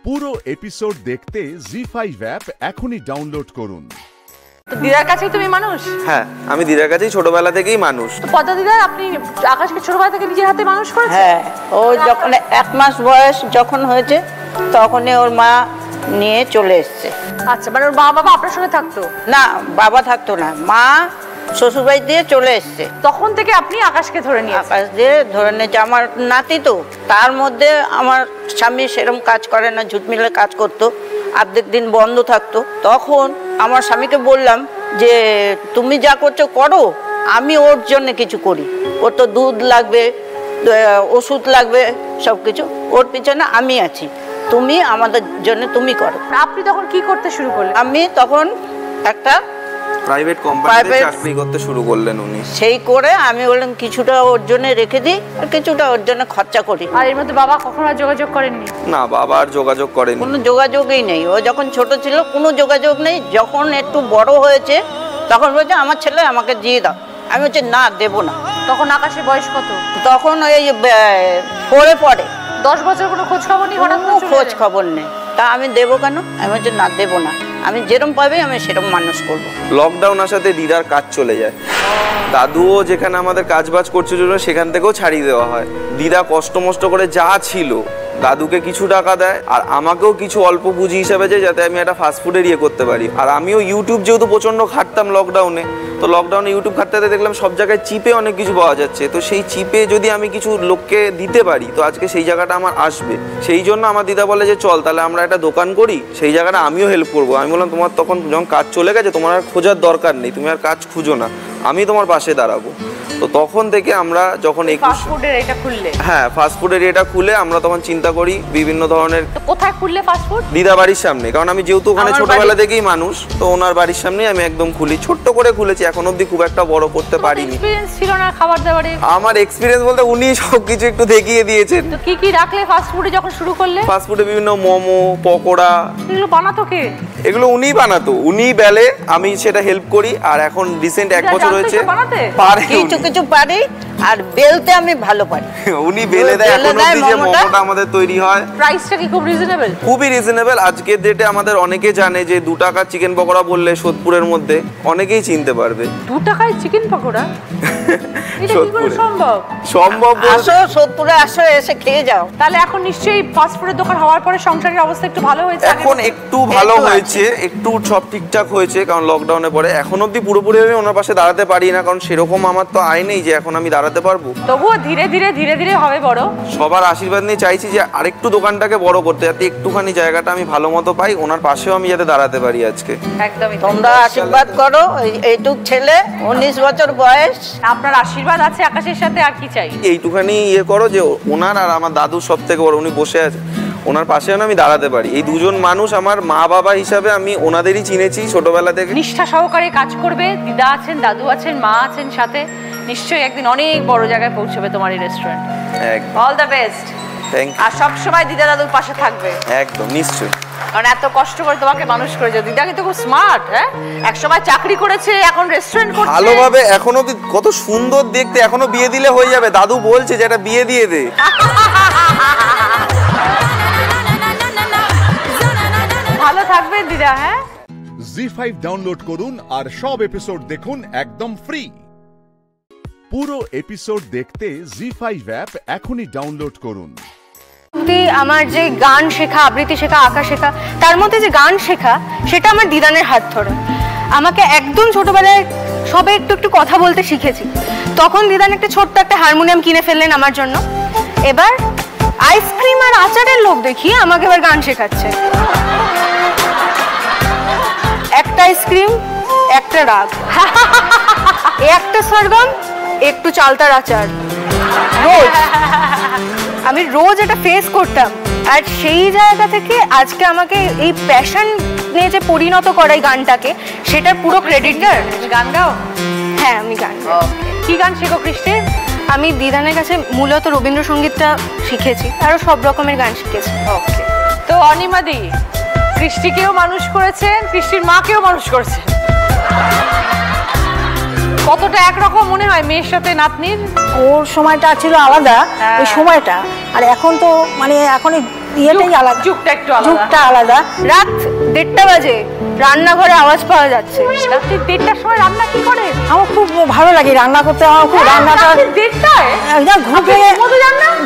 পুরো এপিসোড দেখতে জি5 অ্যাপ এখনই ডাউনলোড করুন। দিদার কাছেই তুমি মানুষ? হ্যাঁ, আমি দিদার কাছেই ছোটবেলা থেকেই মানুষ। তো পদ্মা দিদা, আপনি আকাশকে ছোটবেলা থেকে নিজের হাতে মানুষ করেছেন? হ্যাঁ, ও যখন 1 মাস বয়স যখন হয়েছে তখনই ওর মা নিয়ে চলে এসছে। আচ্ছা, মানে ওর মা বাবা আপনার সঙ্গে থাকতো না? বাবা থাকতো না, মা শ্বশুরবাড়ি দিয়ে চলে এসছে। তখন থেকে আপনি আকাশকে ধরে নিয়ে আকাশ দিয়ে ধরে নিয়েছে। আমার নাতি তো, তার মধ্যে আমার স্বামী সেরকম কাজ করে না, ঝুট মিলে কাজ করতো, অর্ধেক দিন বন্ধ থাকতো। তখন আমার স্বামীকে বললাম যে তুমি যা করছো করো, আমি ওর জন্য কিছু করি। ওর তো দুধ লাগবে, ওষুধ লাগবে, সব কিছু ওর পিছনে আমি আছি, তুমি আমাদের জন্য তুমি করো। আপনি তখন কি করতে শুরু করলেন? আমি তখন একটা প্রাইভেট কোম্পানিতে চাকরি করতে শুরু করলেন উনি। সেই করে আমি বললাম কিছুটা ওর জন্য রেখে দিই আর কিছুটা ওর জন্য খরচা করি। আর এর মধ্যে বাবা কখনো আর যোগাযোগ করেননি? না, বাবা আর যোগাযোগ করেনি, কোনো যোগাযোগই নেই। ও যখন ছোট ছিল কোনো যোগাযোগ নেই। যখন একটু বড় হয়েছে তখন বলছে আমার ছেলে আমাকে দিয়ে দাও। আমি বলছি না, দেবো না। তখন আকাশের বয়স কত? তখন ওই 4-এ পড়ে। 10 বছর কোনো খোঁজ খবর নেই? হঠাৎ কোনো খোঁজ খবর নেই। তা আমি দেবো কেন? আমি বলছি না, দেবো না। আমি যেরকম পাবে আমি সেরকম মানুষ করবো। লকডাউন আসাতে দিদার কাজ চলে যায়। দাদুও যেখানে আমাদের কাজ বাজ করছে জন্য সেখান থেকেও ছাড়িয়ে দেওয়া হয়। দিদা কষ্ট মষ্ট করে যা ছিল দাদুকে কিছু টাকা দেয় আর আমাকেও কিছু অল্প পুঁজি হিসাবে যায়, যাতে আমি একটা ফাস্টফুডের ইয়ে করতে পারি। আর আমিও ইউটিউব যেহেতু প্রচণ্ড খাটতাম লকডাউনে, তো লকডাউনে ইউটিউব খাটতে দেখলাম সব জায়গায় চিপে অনেক কিছু পাওয়া যাচ্ছে। তো সেই চিপে যদি আমি কিছু লোককে দিতে পারি তো আজকে সেই জায়গাটা আমার আসবে। সেই জন্য আমার দিদা বলে যে চল তাহলে আমরা একটা দোকান করি, সেই জায়গাটা আমিও হেল্প করবো। আমি বললাম তোমার তখন যখন কাজ চলে গেছে তোমার আর খোঁজার দরকার নেই, তুমি আর কাজ খুঁজো না, আমি তোমার পাশে দাঁড়াবো। তো তখন থেকে আমরা যখন ফাস্টফুডের এটা খুললে? হ্যাঁ, ফাস্টফুডের এটা খুলে আমরা তখন চিন্তা করি বিভিন্ন ধরনের। কোথায় খুললে ফাস্টফুড? দিদা বাড়ির সামনে, কারণ আমি যেহেতু ওখানে ছোটবেলা থেকেই মানুষ, তো ওনার বাড়ির সামনেই আমি একদম খুলি। ছোট্ট করে খুলেছি, এখন অবধি খুব একটা বড় করতে পারিনি। এক্সপেরিয়েন্স ছিল না খাবার দাবারে? আমার এক্সপেরিয়েন্স বলতে উনি সবকিছু একটু দেখিয়ে দিয়েছেন। তো কি কি রাখলে ফাস্টফুডে যখন শুরু করলে? ফাস্টফুডে বিভিন্ন মোমো, পকোড়া। এগুলো বানাতো কে? এগুলো উনিই বানাতো, উনিই বেলে, আমি সেটা হেল্প করি। আর এখন রিসেন্ট 1 বছর হয়েছে পারে, কিছু কিছু পারি। আর বেলতে আমি ভালো পারি। উনি বেলে দেয়। এখন অবধি যে মোমোটা আমাদের তৈরি হয়, প্রাইসটা কি খুব রিজনেবল? খুবই রিজনেবল। আজকের ডেটে আমাদের অনেকে জানে যে 2 টাকার চিকেন পকোড়া বললে সোদপুরের মধ্যে অনেকেই চিনতে পারবে। 2 টাকায় চিকেন পকোড়া? এটা কি করে সম্ভব? সম্ভব। আসো সোদপুরে, আসো, এসে খেয়ে যাও। তাহলে এখন নিশ্চয়ই ফাস্টফুডের দোকান হওয়ার পরে সংসারের অবস্থা একটু ভালো হয়েছে? এখন একটু ভালো হয়েছে, একটু সব ঠিকঠাক হয়েছে। কারণ লকডাউনের পরে এখন অবধি পুরোপুরি আমি ওনার পাশে দাঁড়াতে পারি না, কারণ সেরকম আমার তো আয় নেই যে এখন আমি দাঁড়াতে পারবো। তবুও ধীরে ধীরে ধীরে ধীরে হবে বড়। সবার আশীর্বাদ নিয়ে চাইছি যে আরেকটু দোকানটাকে বড় করতে, যাতে একটুখানি জায়গাটা আমি ভালো মতো পাই, ওনার পাশেও আমি যাতে দাঁড়াতে পারি আজকে। একদমই। তোমরা আশীর্বাদ করো। এইটুক ছেলে, 19 বছর বয়স, আপনার আশীর্বাদ আছে আকাশের সাথে, আর কি চাই? এইটুখানি ইয়ে করো যে ওনার আর আমার দাদু সব থেকে বড়, উনি বসে আছে, ওনার পাশে আমি দাঁড়াতে পারি। এই দুজন মানুষ আমার মা বাবা হিসাবে আমি ওনাদেরই চিনেছি ছোটবেলা থেকে। নিষ্ঠা সহকারে কাজ করবে। দিদা আছেন, দাদু আছেন, মা আছেন সাথে, নিশ্চয়ই একদিন অনেক বড় জায়গায় পৌঁছবে তোমার এই restaurant. All the best. Thank you. আর সব সময় দিদা দাদুর পাশে থাকবে। একদম, নিশ্চয়ই। কারণ এত কষ্ট করে তোমাকে মানুষ করেছে। দিদা কিন্তু খুব স্মার্ট। হ্যাঁ, একসময় চাকরি করেছে, এখন রেস্টুরেন্ট করছে ভালোভাবে। এখনো কত সুন্দর দেখতে, এখনো বিয়ে দিলে হয়ে যাবে। দাদু বলছে যে এটা বিয়ে দিয়ে দে। ভালো থাকবেন দিদা। হ্যাঁ, জি5 ডাউনলোড করুন আর সব এপিসোড দেখুন একদম ফ্রি। পুরো এপিসোড দেখতে জি5 অ্যাপ এখনই ডাউনলোড করুন। আমার যে গান শেখা, আবৃত্তি শেখা, আঁকা শেখা, তার মধ্যে যে গান শেখা সেটা আমার দিদানের হাত ধরে। আমাকে একদম ছোটবেলায় সবে একটু একটু কথা বলতে শিখেছি। তখন দিদান একটা ছোট্ট একটা হারমোনিয়াম কিনে ফেললেন আমার জন্য। এবার আইসক্রিম আর আচারের লোভ দেখিয়ে আমাকে এবার গান শেখাচ্ছে। একটা আইসক্রিম, একটা রাগ, একটা সরগম, একটু চালতার আচার, রোজ আমি রোজ এটা ফেস করতাম। আর সেই জায়গা থেকে আজকে আমাকে এই প্যাশন নিয়ে যে পরিণত করাই গানটাকে, সেটার পুরো ক্রেডিটটা। গান গাও? হ্যাঁ, আমি গান গাই। কি গান শেখো কৃষ্টির? আমি দিদানের কাছে মূলত রবীন্দ্রসঙ্গীতটা শিখেছি, আরো সব রকমের গান শিখেছি। ওকে। তো অনিমাদি, কৃষ্টিকেও মানুষ করেছেন, কৃষ্টির মাকেও মানুষ করেছেন। কতটা একরকম মনে হয় মেয়ের সাথে নাতনির? ওর সময়টা ছিল আলাদা, ওই সময়টা। আর এখন তো মানে এখন ইয়েটাই আলাদা, যুগটা আলাদা। রাত 1:30 বাজে রান্নাঘরে আওয়াজ পাওয়া যাচ্ছে। রাত্রি 1:30টার সময় রান্না কি করে? আমার খুব ভালো লাগে রান্না করতে, আমার খুব রান্নাটা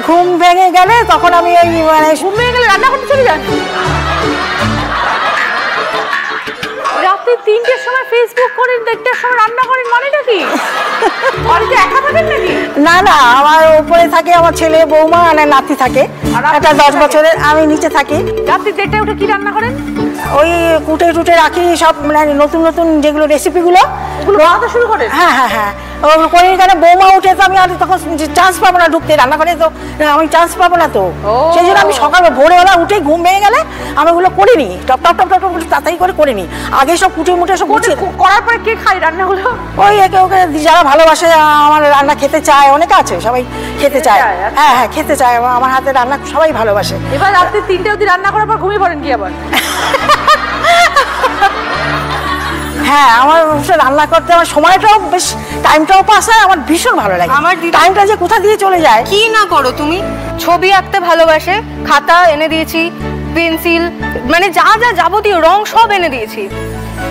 ঘুম ভেঙে গেলে তখন আমি ওই মানে ঘুম ভেঙে গেলে রান্না করতে চলে যান। রাত্রি 3টের সময় ফেসবুক করেন, 1:30টার সময় রান্না করেন, মানেটা কি? বাড়িতে একা থাকেন নাকি? না না, আমার উপরে থাকে আমার ছেলে, বৌমা আর নাতি থাকে, একটা 10 বছরের, আমি নিচে থাকি। রাত্রি 1:30টায় উঠে কি রান্না করেন? ওই কুটে টুটে রাখি সব, মানে নতুন নতুন যেগুলো রেসিপিগুলো বানাতে শুরু করেন? হ্যাঁ হ্যাঁ হ্যাঁ, করি। কারণ বৌমা উঠে তো আমি আর তখন চান্স পাবো না ঢুকতে রান্না করে, তো আমি চান্স পাবো না, তো সেই জন্য আমি সকালে ভোরবেলা উঠে ঘুম ভেঙে গেলে আমি ওগুলো করিনি, টপ টপ টপ টপ তাড়াতাড়ি করে করিনি, আগে সব কুটে মুটে সব গুছিয়ে করার পরে কে খায় রান্নাগুলো? ওই একে ওকে যারা ভালোবাসে আমার রান্না খেতে চায়, অনেকে আছে সবাই খেতে চায়। হ্যাঁ হ্যাঁ, খেতে চায় আমার হাতে রান্না, সবাই ভালোবাসে। এবার রাত্রি 3টে অবধি রান্না করার পর ঘুমিয়ে পড়েন কি আবার? হ্যাঁ, আমার রান্না করতে আমার সময়টাও বেশ, টাইমটাও পাস হয়, আমার ভীষণ ভালো লাগে। আমার টাইমটা যে কোথা দিয়ে চলে যায়। কি না করো তুমি? ছবি আঁকতে ভালোবাসে, খাতা এনে দিয়েছি, পেন্সিল, মানে যা যা যাবতীয় রং সব এনে দিয়েছি।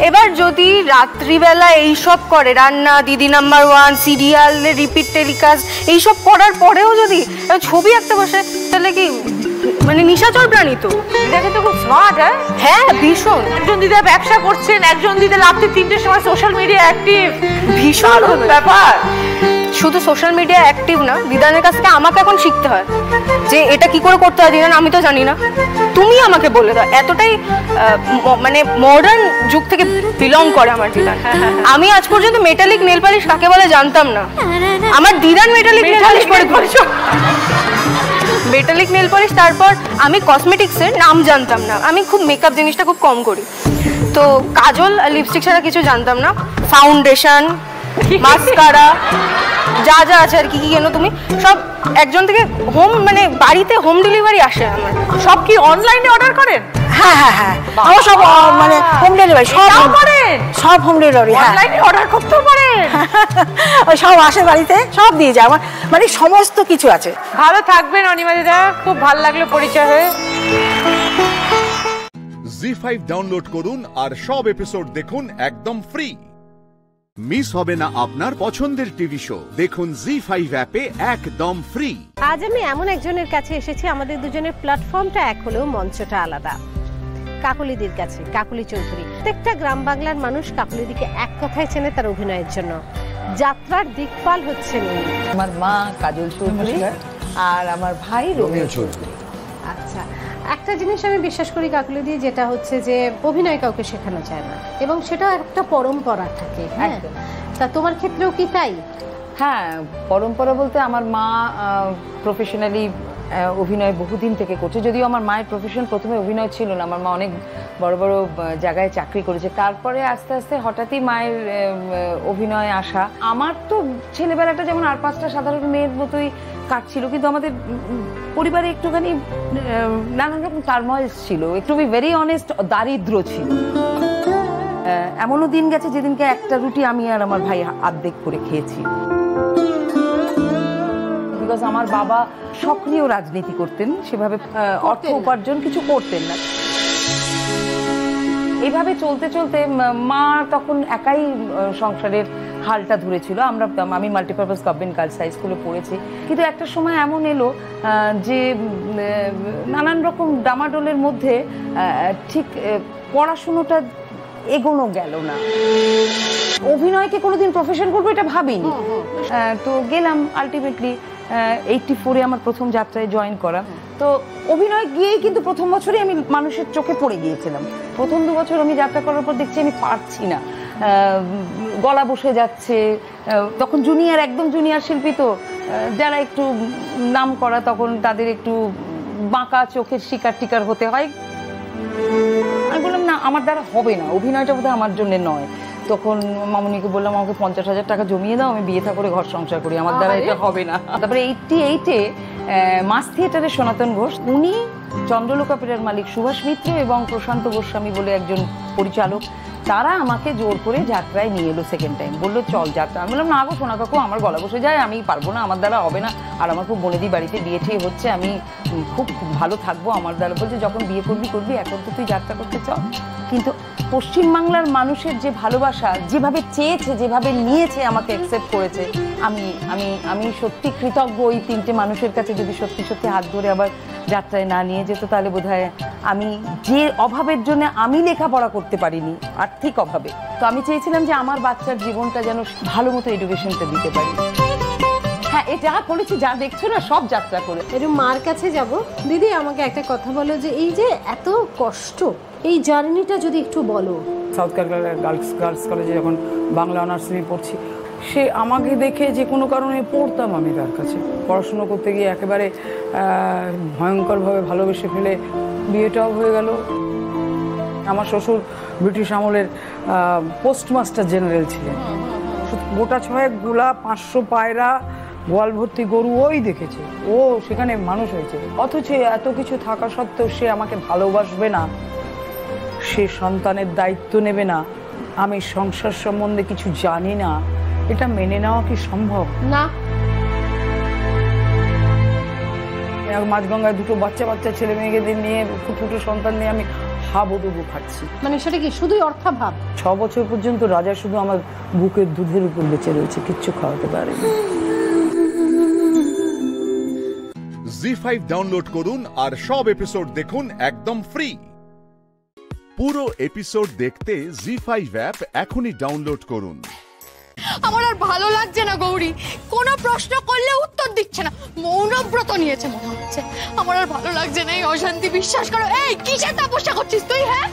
এবার যদি রাত্রিবেলা এইসব করে, রান্না, দিদি নাম্বার 1, সিরিয়াল, রিপিট টেলিকাস্ট, এইসব করার পরেও যদি ছবি আঁকতে বসে, তাহলে কি মানে নিশাচর প্রাণী তো। দিদাকে তো খুব স্মার্ট। হ্যাঁ ভীষণ। একজন দিদা ব্যবসা করছেন, একজন দিদা রাত্রি 3টের সময় সোশ্যাল মিডিয়া অ্যাক্টিভ। ভীষণ ব্যাপার। শুধু সোশ্যাল মিডিয়া অ্যাক্টিভ না, দিদানের কাছ থেকে আমাকে এখন শিখতে হয় যে এটা কি করে করতে হয়। দিদান আমি তো জানি না, তুমি আমাকে বলে দাও। এতটাই মানে মডার্ন যুগ থেকে বিলং করে আমার দিদান। আমি আজ পর্যন্ত মেটালিক নেল পালিশ কাকে বলে জানতাম না। আমার দিদান মেটালিক নেল পালিশ করে করেছো। মেটালিক নেল পালিশ, তারপর আমি কসমেটিক্সের নাম জানতাম না, আমি খুব মেকআপ জিনিসটা খুব কম করি, তো কাজল আর লিপস্টিক ছাড়া কিছু জানতাম না। ফাউন্ডেশন, মাস্কারা, যা যা আছে আর কি কি কেন তুমি সব একজন থেকে হোম, মানে বাড়িতে হোম ডেলিভারি আসে আমার। সব কি অনলাইনে অর্ডার করেন? হ্যাঁ হ্যাঁ হ্যাঁ, আমার সব মানে হোম ডেলিভারি সব করেন, সব হোম ডেলিভারি। হ্যাঁ, অনলাইনে অর্ডার করতে পারেন? ওই সব আসে বাড়িতে, সব দিয়ে যায়, আমার মানে সমস্ত কিছু আছে। ভালো থাকবেন অনিমা দিদা, খুব ভালো লাগলো পরিচয় হয়ে। জি5 ডাউনলোড করুন আর সব এপিসোড দেখুন একদম ফ্রি। মিস হবে না আপনার পছন্দের টিভি শো, দেখুন জি5 অ্যাপে একদম ফ্রি। আজ আমি এমন একজনের কাছে এসেছি, আমাদের দুজনের প্ল্যাটফর্মটা এক হলেও মঞ্চটা আলাদা। কাকলিদির কাছে, কাকলি চৌধুরী। প্রত্যেকটা গ্রাম বাংলার মানুষ কাকলিদিকে এক কথায় চেনে তার অভিনয়ের জন্য। যাত্রার দিকপাল হচ্ছেন উনি। আমার মা কাজল চৌধুরী আর আমার ভাই রোমিও চৌধুরী। আচ্ছা, একটা জিনিস আমি বিশ্বাস করি কাকলিদি, যেটা হচ্ছে যে অভিনয় কাউকে শেখানো যায় না, এবং সেটা একটা পরম্পরা থাকে। হ্যাঁ, তা তোমার ক্ষেত্রেও কি তাই? হ্যাঁ, পরম্পরা বলতে আমার মা প্রফেশনালি অভিনয় বহুদিন থেকে করছে, যদিও আমার মায়ের প্রফেশন প্রথমে অভিনয় ছিল না। আমার মা অনেক বড় বড় জায়গায় চাকরি করেছে, তারপরে আস্তে আস্তে হঠাৎই মায়ের অভিনয়ে আসা। আমার তো ছেলেবেলাটা যেমন আর 5টা সাধারণ মেয়ের মতোই কাটছিল, কিন্তু আমাদের পরিবারে একটুখানি নানান রকম টার্ময়েলস ছিল, একটু বি ভেরি অনেস্ট, দারিদ্র ছিল। এমনও দিন গেছে যেদিনকে একটা রুটি আমি আর আমার ভাই আর্ধেক করে খেয়েছি। বিকজ আমার বাবা সক্রিয় রাজনীতি করতেন, সেভাবে অর্থ উপার্জন কিছু করতেন না। এইভাবে চলতে চলতে মা তখন একাই সংসারের হালটা ধরেছিল। আমি মাল্টিপারপাস গভর্নমেন্ট গার্লস হাই স্কুলে পড়েছি, কিন্তু একটা সময় এমন এলো যে নানান রকম ডামাডোলের মধ্যে ঠিক পড়াশুনোটা এগোনো গেল না। অভিনয়কে কোনোদিন প্রফেশন করবো এটা ভাবিনি, তো গেলাম আলটিমেটলি 84-এ আমার প্রথম যাত্রায় জয়েন করা। তো অভিনয় গিয়েই কিন্তু প্রথম বছরই আমি মানুষের চোখে পড়ে গিয়েছিলাম। প্রথম 2 বছর আমি যাত্রা করার পর দেখছি আমি পারছি না, গলা বসে যাচ্ছে। তখন একদম জুনিয়র শিল্পী, তো যারা একটু নাম করা তখন তাদের একটু বাঁকা চোখের শিকার হতে হয়। আমি বললাম না, আমার দ্বারা হবে না, অভিনয়টা বোধহয় আমার জন্য নয়। তখন মামুনিকে বললাম আমাকে 50,000 টাকা জমিয়ে দাও, আমি বিয়ে থা করে ঘর সংসার করি, আমার দ্বারা এটা হবে না। তারপরে 88-এ মাস থিয়েটারের সনাতন ঘোষ, উনি চন্দ্রলোকা পীড়ার মালিক সুভাষ মিত্র এবং প্রশান্ত গোস্বামী বলে একজন পরিচালক, তারা আমাকে জোর করে যাত্রায় নিয়ে এলো সেকেন্ড টাইম, বললো চল যাত্রা। আমি বললাম না গো সোনা কাকু, আমার গলা বসে যায়, আমি পারবো না, আমার দ্বারা হবে না, আর আমার খুব বনেদি বাড়িতে বিয়ে ঠিয়ে হচ্ছে, আমি খুব ভালো থাকবো আমার দ্বারা। বলছে যখন বিয়ে করবি করবি, এখন তো তুই যাত্রা করতে চল। কিন্তু পশ্চিমবাংলার মানুষের যে ভালোবাসা, যেভাবে চেয়েছে, যেভাবে নিয়েছে, আমাকে অ্যাকসেপ্ট করেছে, আমি আমি আমি সত্যি কৃতজ্ঞ ওই তিনটে মানুষের কাছে। যদি সত্যি সত্যি হাত ধরে আবার যাত্রায় না নিয়ে যেত, তাহলে বোধহয় আমি যে অভাবের জন্য আমি লেখাপড়া করতে পারিনি, আর্থিক অভাবে, তো আমি চেয়েছিলাম যে আমার বাচ্চার জীবনটা যেন ভালো মতো এডুকেশনটা দিতে পারি। হ্যাঁ, এ যা করেছি, যা দেখছো না, সব যাত্রা করে। এরকম মার কাছে যাব। দিদি আমাকে একটা কথা বলো, যে এই যে এত কষ্ট, এই জার্নিটা যদি একটু বলো। সাউথ ক্যালকাটা গার্লস কলেজে যখন বাংলা অনার্স নিয়ে পড়ছি, সে আমাকে দেখে যে কোনো কারণে পড়তাম আমি তার কাছে, পড়াশুনো করতে গিয়ে একেবারে ভয়ঙ্করভাবে ভালোবেসে ফেলে বিয়েটাও হয়ে গেল। আমার শ্বশুর ব্রিটিশ আমলের পোস্টমাস্টার জেনারেল ছিলেন, গোটা ছয়েক গোলা, 500 পায়রা, গোয়াল ভর্তি গরু ওই দেখেছে, ও সেখানে মানুষ হয়েছে। অথচ এত কিছু থাকা সত্ত্বেও সে আমাকে ভালোবাসবে না, সে সন্তানের দায়িত্ব নেবে না, আমি সংসার সম্বন্ধে কিছু জানি না, এটা মেনে নেওয়া কি সম্ভব? না। মাঝগঙ্গায় দুটো বাচ্চা ছেলে মেয়েকে নিয়ে, ফুটফুটে সন্তান নিয়ে আমি হাবুডুবু খাচ্ছি। মানে সেটা কি শুধুই অর্থাভাব? 6 বছর পর্যন্ত রাজা শুধু আমার বুকের দুধের উপর বেঁচে রয়েছে, কিচ্ছু খাওয়াতে পারেনি। জি5 ডাউনলোড করুন আর সব এপিসোড দেখুন একদম ফ্রি। পুরো এপিসোড দেখতে জি5 অ্যাপ এখনই ডাউনলোড করুন। আমার আর ভালো লাগছে না গৌরী, কোনো প্রশ্ন করলে উত্তর দিচ্ছে না, মৌনব্রত নিয়েছে মনে হচ্ছে। আমার আর ভালো লাগছে না এই অশান্তি, বিশ্বাস করো। এই কিসের তপস্যা করছিস তুই? হ্যাঁ,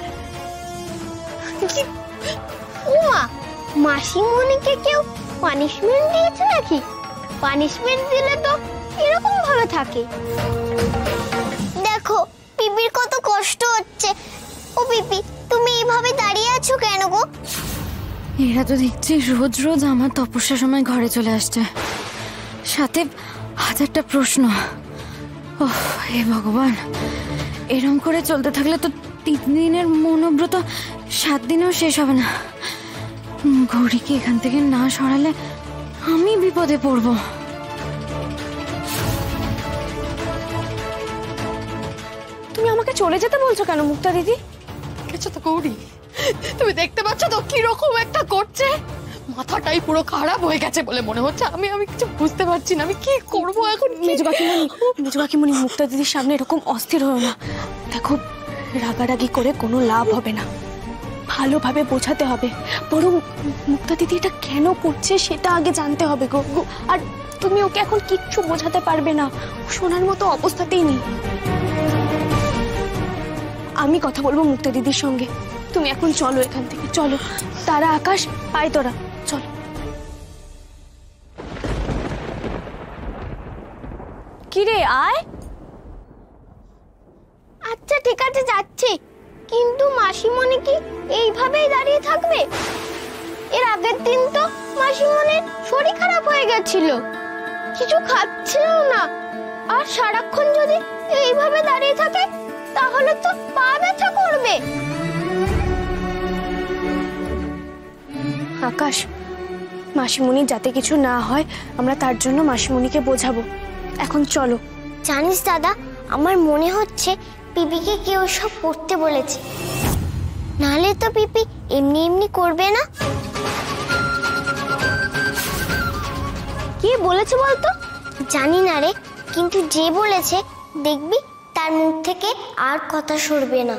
উমা, মাসিমণিকে কেউ পানিশমেন্ট দিয়েছে নাকি? পানিশমেন্ট দিলে তো এরকম ভাবে থাকে। দেখো পিপির কত কষ্ট হচ্ছে। ও পিপি, তুমি এইভাবে দাঁড়িয়ে আছো কেন গো? এরা তো দেখছি রোজ রোজ আমার তপস্যার সময় ঘরে চলে আসছে, সাথে 1000টা প্রশ্ন। ওহ হে ভগবান, এরম করে চলতে থাকলে তো 3 দিনের মৌনব্রত 7 দিনেও শেষ হবে না। গৌরীকে এখান থেকে না সরালে আমি বিপদে পড়ব। তুমি আমাকে চলে যেতে বলছো কেন মুক্তা দিদি? দেখেছো তো গৌরী, তুমি দেখতে পাচ্ছ তো কিরকম একটা করছে, মাথাটাই পুরো খারাপ হয়ে গেছে বলে মনে হচ্ছে। আমি কিছু বুঝতে পারছি না, আমি কি করবো এখন। মেজো কাকিমণি, মুক্তা দিদির সামনে এরকম অস্থির হও না। দেখো, রাগারাগি করে কোনো লাভ হবে না, ভালোভাবে বোঝাতে হবে। বরং মুক্তা দিদি এটা কেন করছে সেটা আগে জানতে হবে গো। আর তুমি ওকে এখন কিচ্ছু বোঝাতে পারবে না, শোনার মতো অবস্থাতেই নেই। আমি কথা বলবো মুক্তা দিদির সঙ্গে, তুমি এখন চলো এখান থেকে, চলো। তারা, আকাশ, আয় তোরা, চলো। কিরে আয়। আচ্ছা ঠিক আছে, যাচ্ছি। কিন্তু মাসিমণি কি এইভাবেই দাঁড়িয়ে থাকবে? এর আগের দিন তো মাসিমণির শরীর খারাপ হয়ে গেছিল, কিছু খাচ্ছিল না। আর সারাক্ষণ যদি এইভাবে দাঁড়িয়ে থাকে তাহলে তো পা ব্যথা করবে। আকাশ, মাসিমণি যাতে কিছু না হয় আমরা তার জন্য মাসিমণিকে বোঝাবো। এখন চলো। জানিস দাদা, আমার মনে হচ্ছে পিপিকে কেউ সব করতে বলেছে, নাহলে তো পিপি এমনি এমনি করবে না। কি বলেছে বলতো? জানি না রে, কিন্তু যে বলেছে দেখবি তার মুখ থেকে আর কথা সরবে না।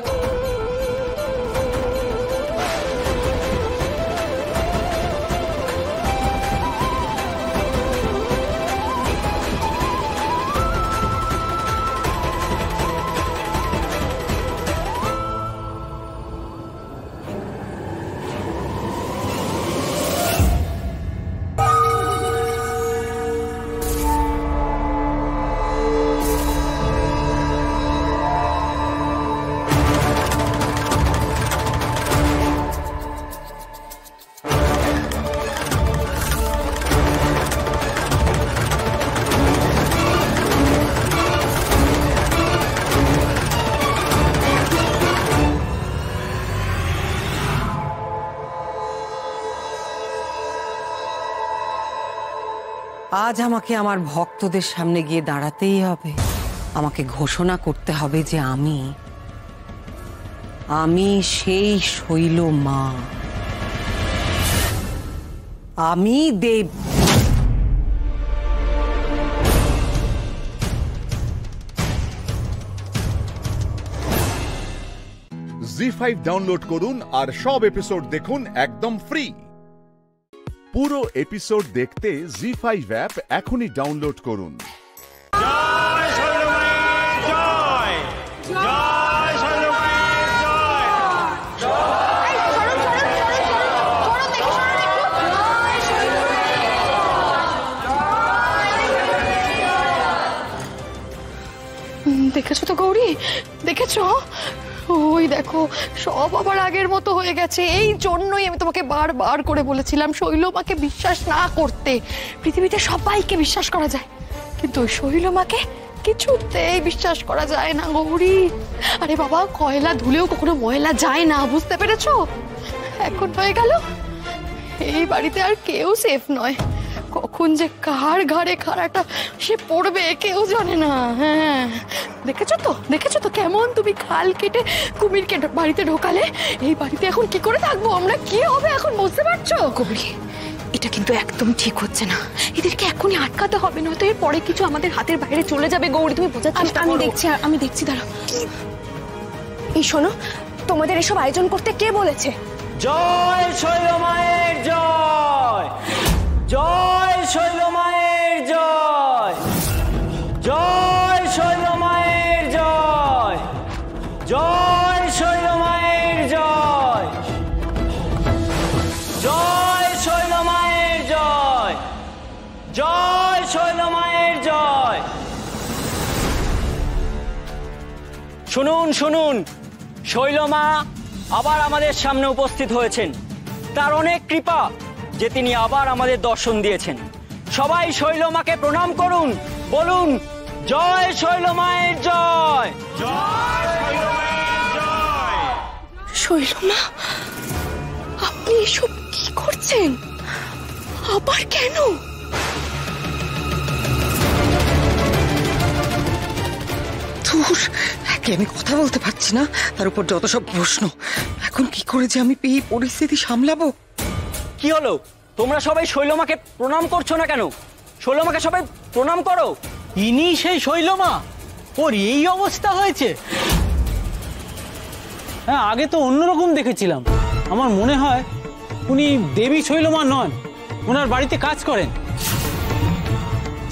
আজ আমাকে আমার ভক্তদের সামনে গিয়ে দাঁড়াতেই হবে। আমাকে ঘোষণা করতে হবে যে আমি সেই শৈল মা, আমি দেব। জি5 ডাউনলোড করুন আর সব এপিসোড দেখুন একদম ফ্রি। পুরো এপিসোড দেখতে জি5 অ্যাপ এখনই ডাউনলোড করুন। দেখেছো তো গৌরী, দেখেছো? ওই দেখো সব আবার আগের মতো হয়ে গেছে। এই জন্যই আমি তোমাকে বারবার করে বলেছিলাম শৈলমাকে বিশ্বাস না করতে। পৃথিবীতে সবাইকে বিশ্বাস করা যায়, কিন্তু ওই শৈলমাকে কিছুতেই বিশ্বাস করা যায় না গৌরী। আরে বাবা, কয়লা ধুলেও কখনো ময়লা যায় না, বুঝতে পেরেছো? এখন হয়ে গেল এই বাড়িতে আর কেউ সেফ নয়। কখন যে কার ঘাড়ে খাড়াটা সে পড়বে কেউ জানে না। হ্যাঁ, দেখেছো তো কেমন তুমি খাল কেটে কুমিরকে বাড়িতে ঢোকালে। এই বাড়িতে এখন কি করে থাকবো আমরা, কি হবে এখন, বুঝতে পারছো? গৌরী, এটা কিন্তু একদম ঠিক হচ্ছে না। এদেরকে এখনই আটকাতে হবে, নয়তো এর পরে কিছু আমাদের হাতের বাইরে চলে যাবে। গৌরী, তুমি বোঝার চেষ্টা করো। আমি দেখছি দাঁড়াও। এই শোনো, তোমাদের এসব আয়োজন করতে কে বলেছে? জয় শৈলমায়ের জয়, জয় শৈলমায়ের জয়, জয় শৈলমায়ের জয়, জয় শৈলমায়ের জয়, জয় শৈলমায়ের জয়, জয় শৈলমায়ের জয়। শুনুন শুনুন, শৈলমা আবার আমাদের সামনে উপস্থিত হয়েছেন। তার অনেক কৃপা যে তিনি আবার আমাদের দর্শন দিয়েছেন। সবাই শৈলমাকে প্রণাম করুন, বলুন জয় শৈলমায়ের জয়, জয় শৈলমায়ের জয়। শৈলমা, আপনি এসব কি করছেন? আবার কেন? একে আমি কথা বলতে পারছি না, তার উপর যত সব প্রশ্ন। এখন কি করে যে আমি এই পরিস্থিতি সামলাবো? কি হলো, তোমরা সবাই শৈলমাকে প্রণাম করছো না কেন? শৈলমাকে সবাই প্রণাম করো। ইনি সেই শৈলমা, ওর এই অবস্থা হয়েছে? হ্যাঁ, আগে তো অন্যরকম দেখেছিলাম। আমার মনে হয় উনি দেবী শৈলমা নন, ওনার বাড়িতে কাজ করেন।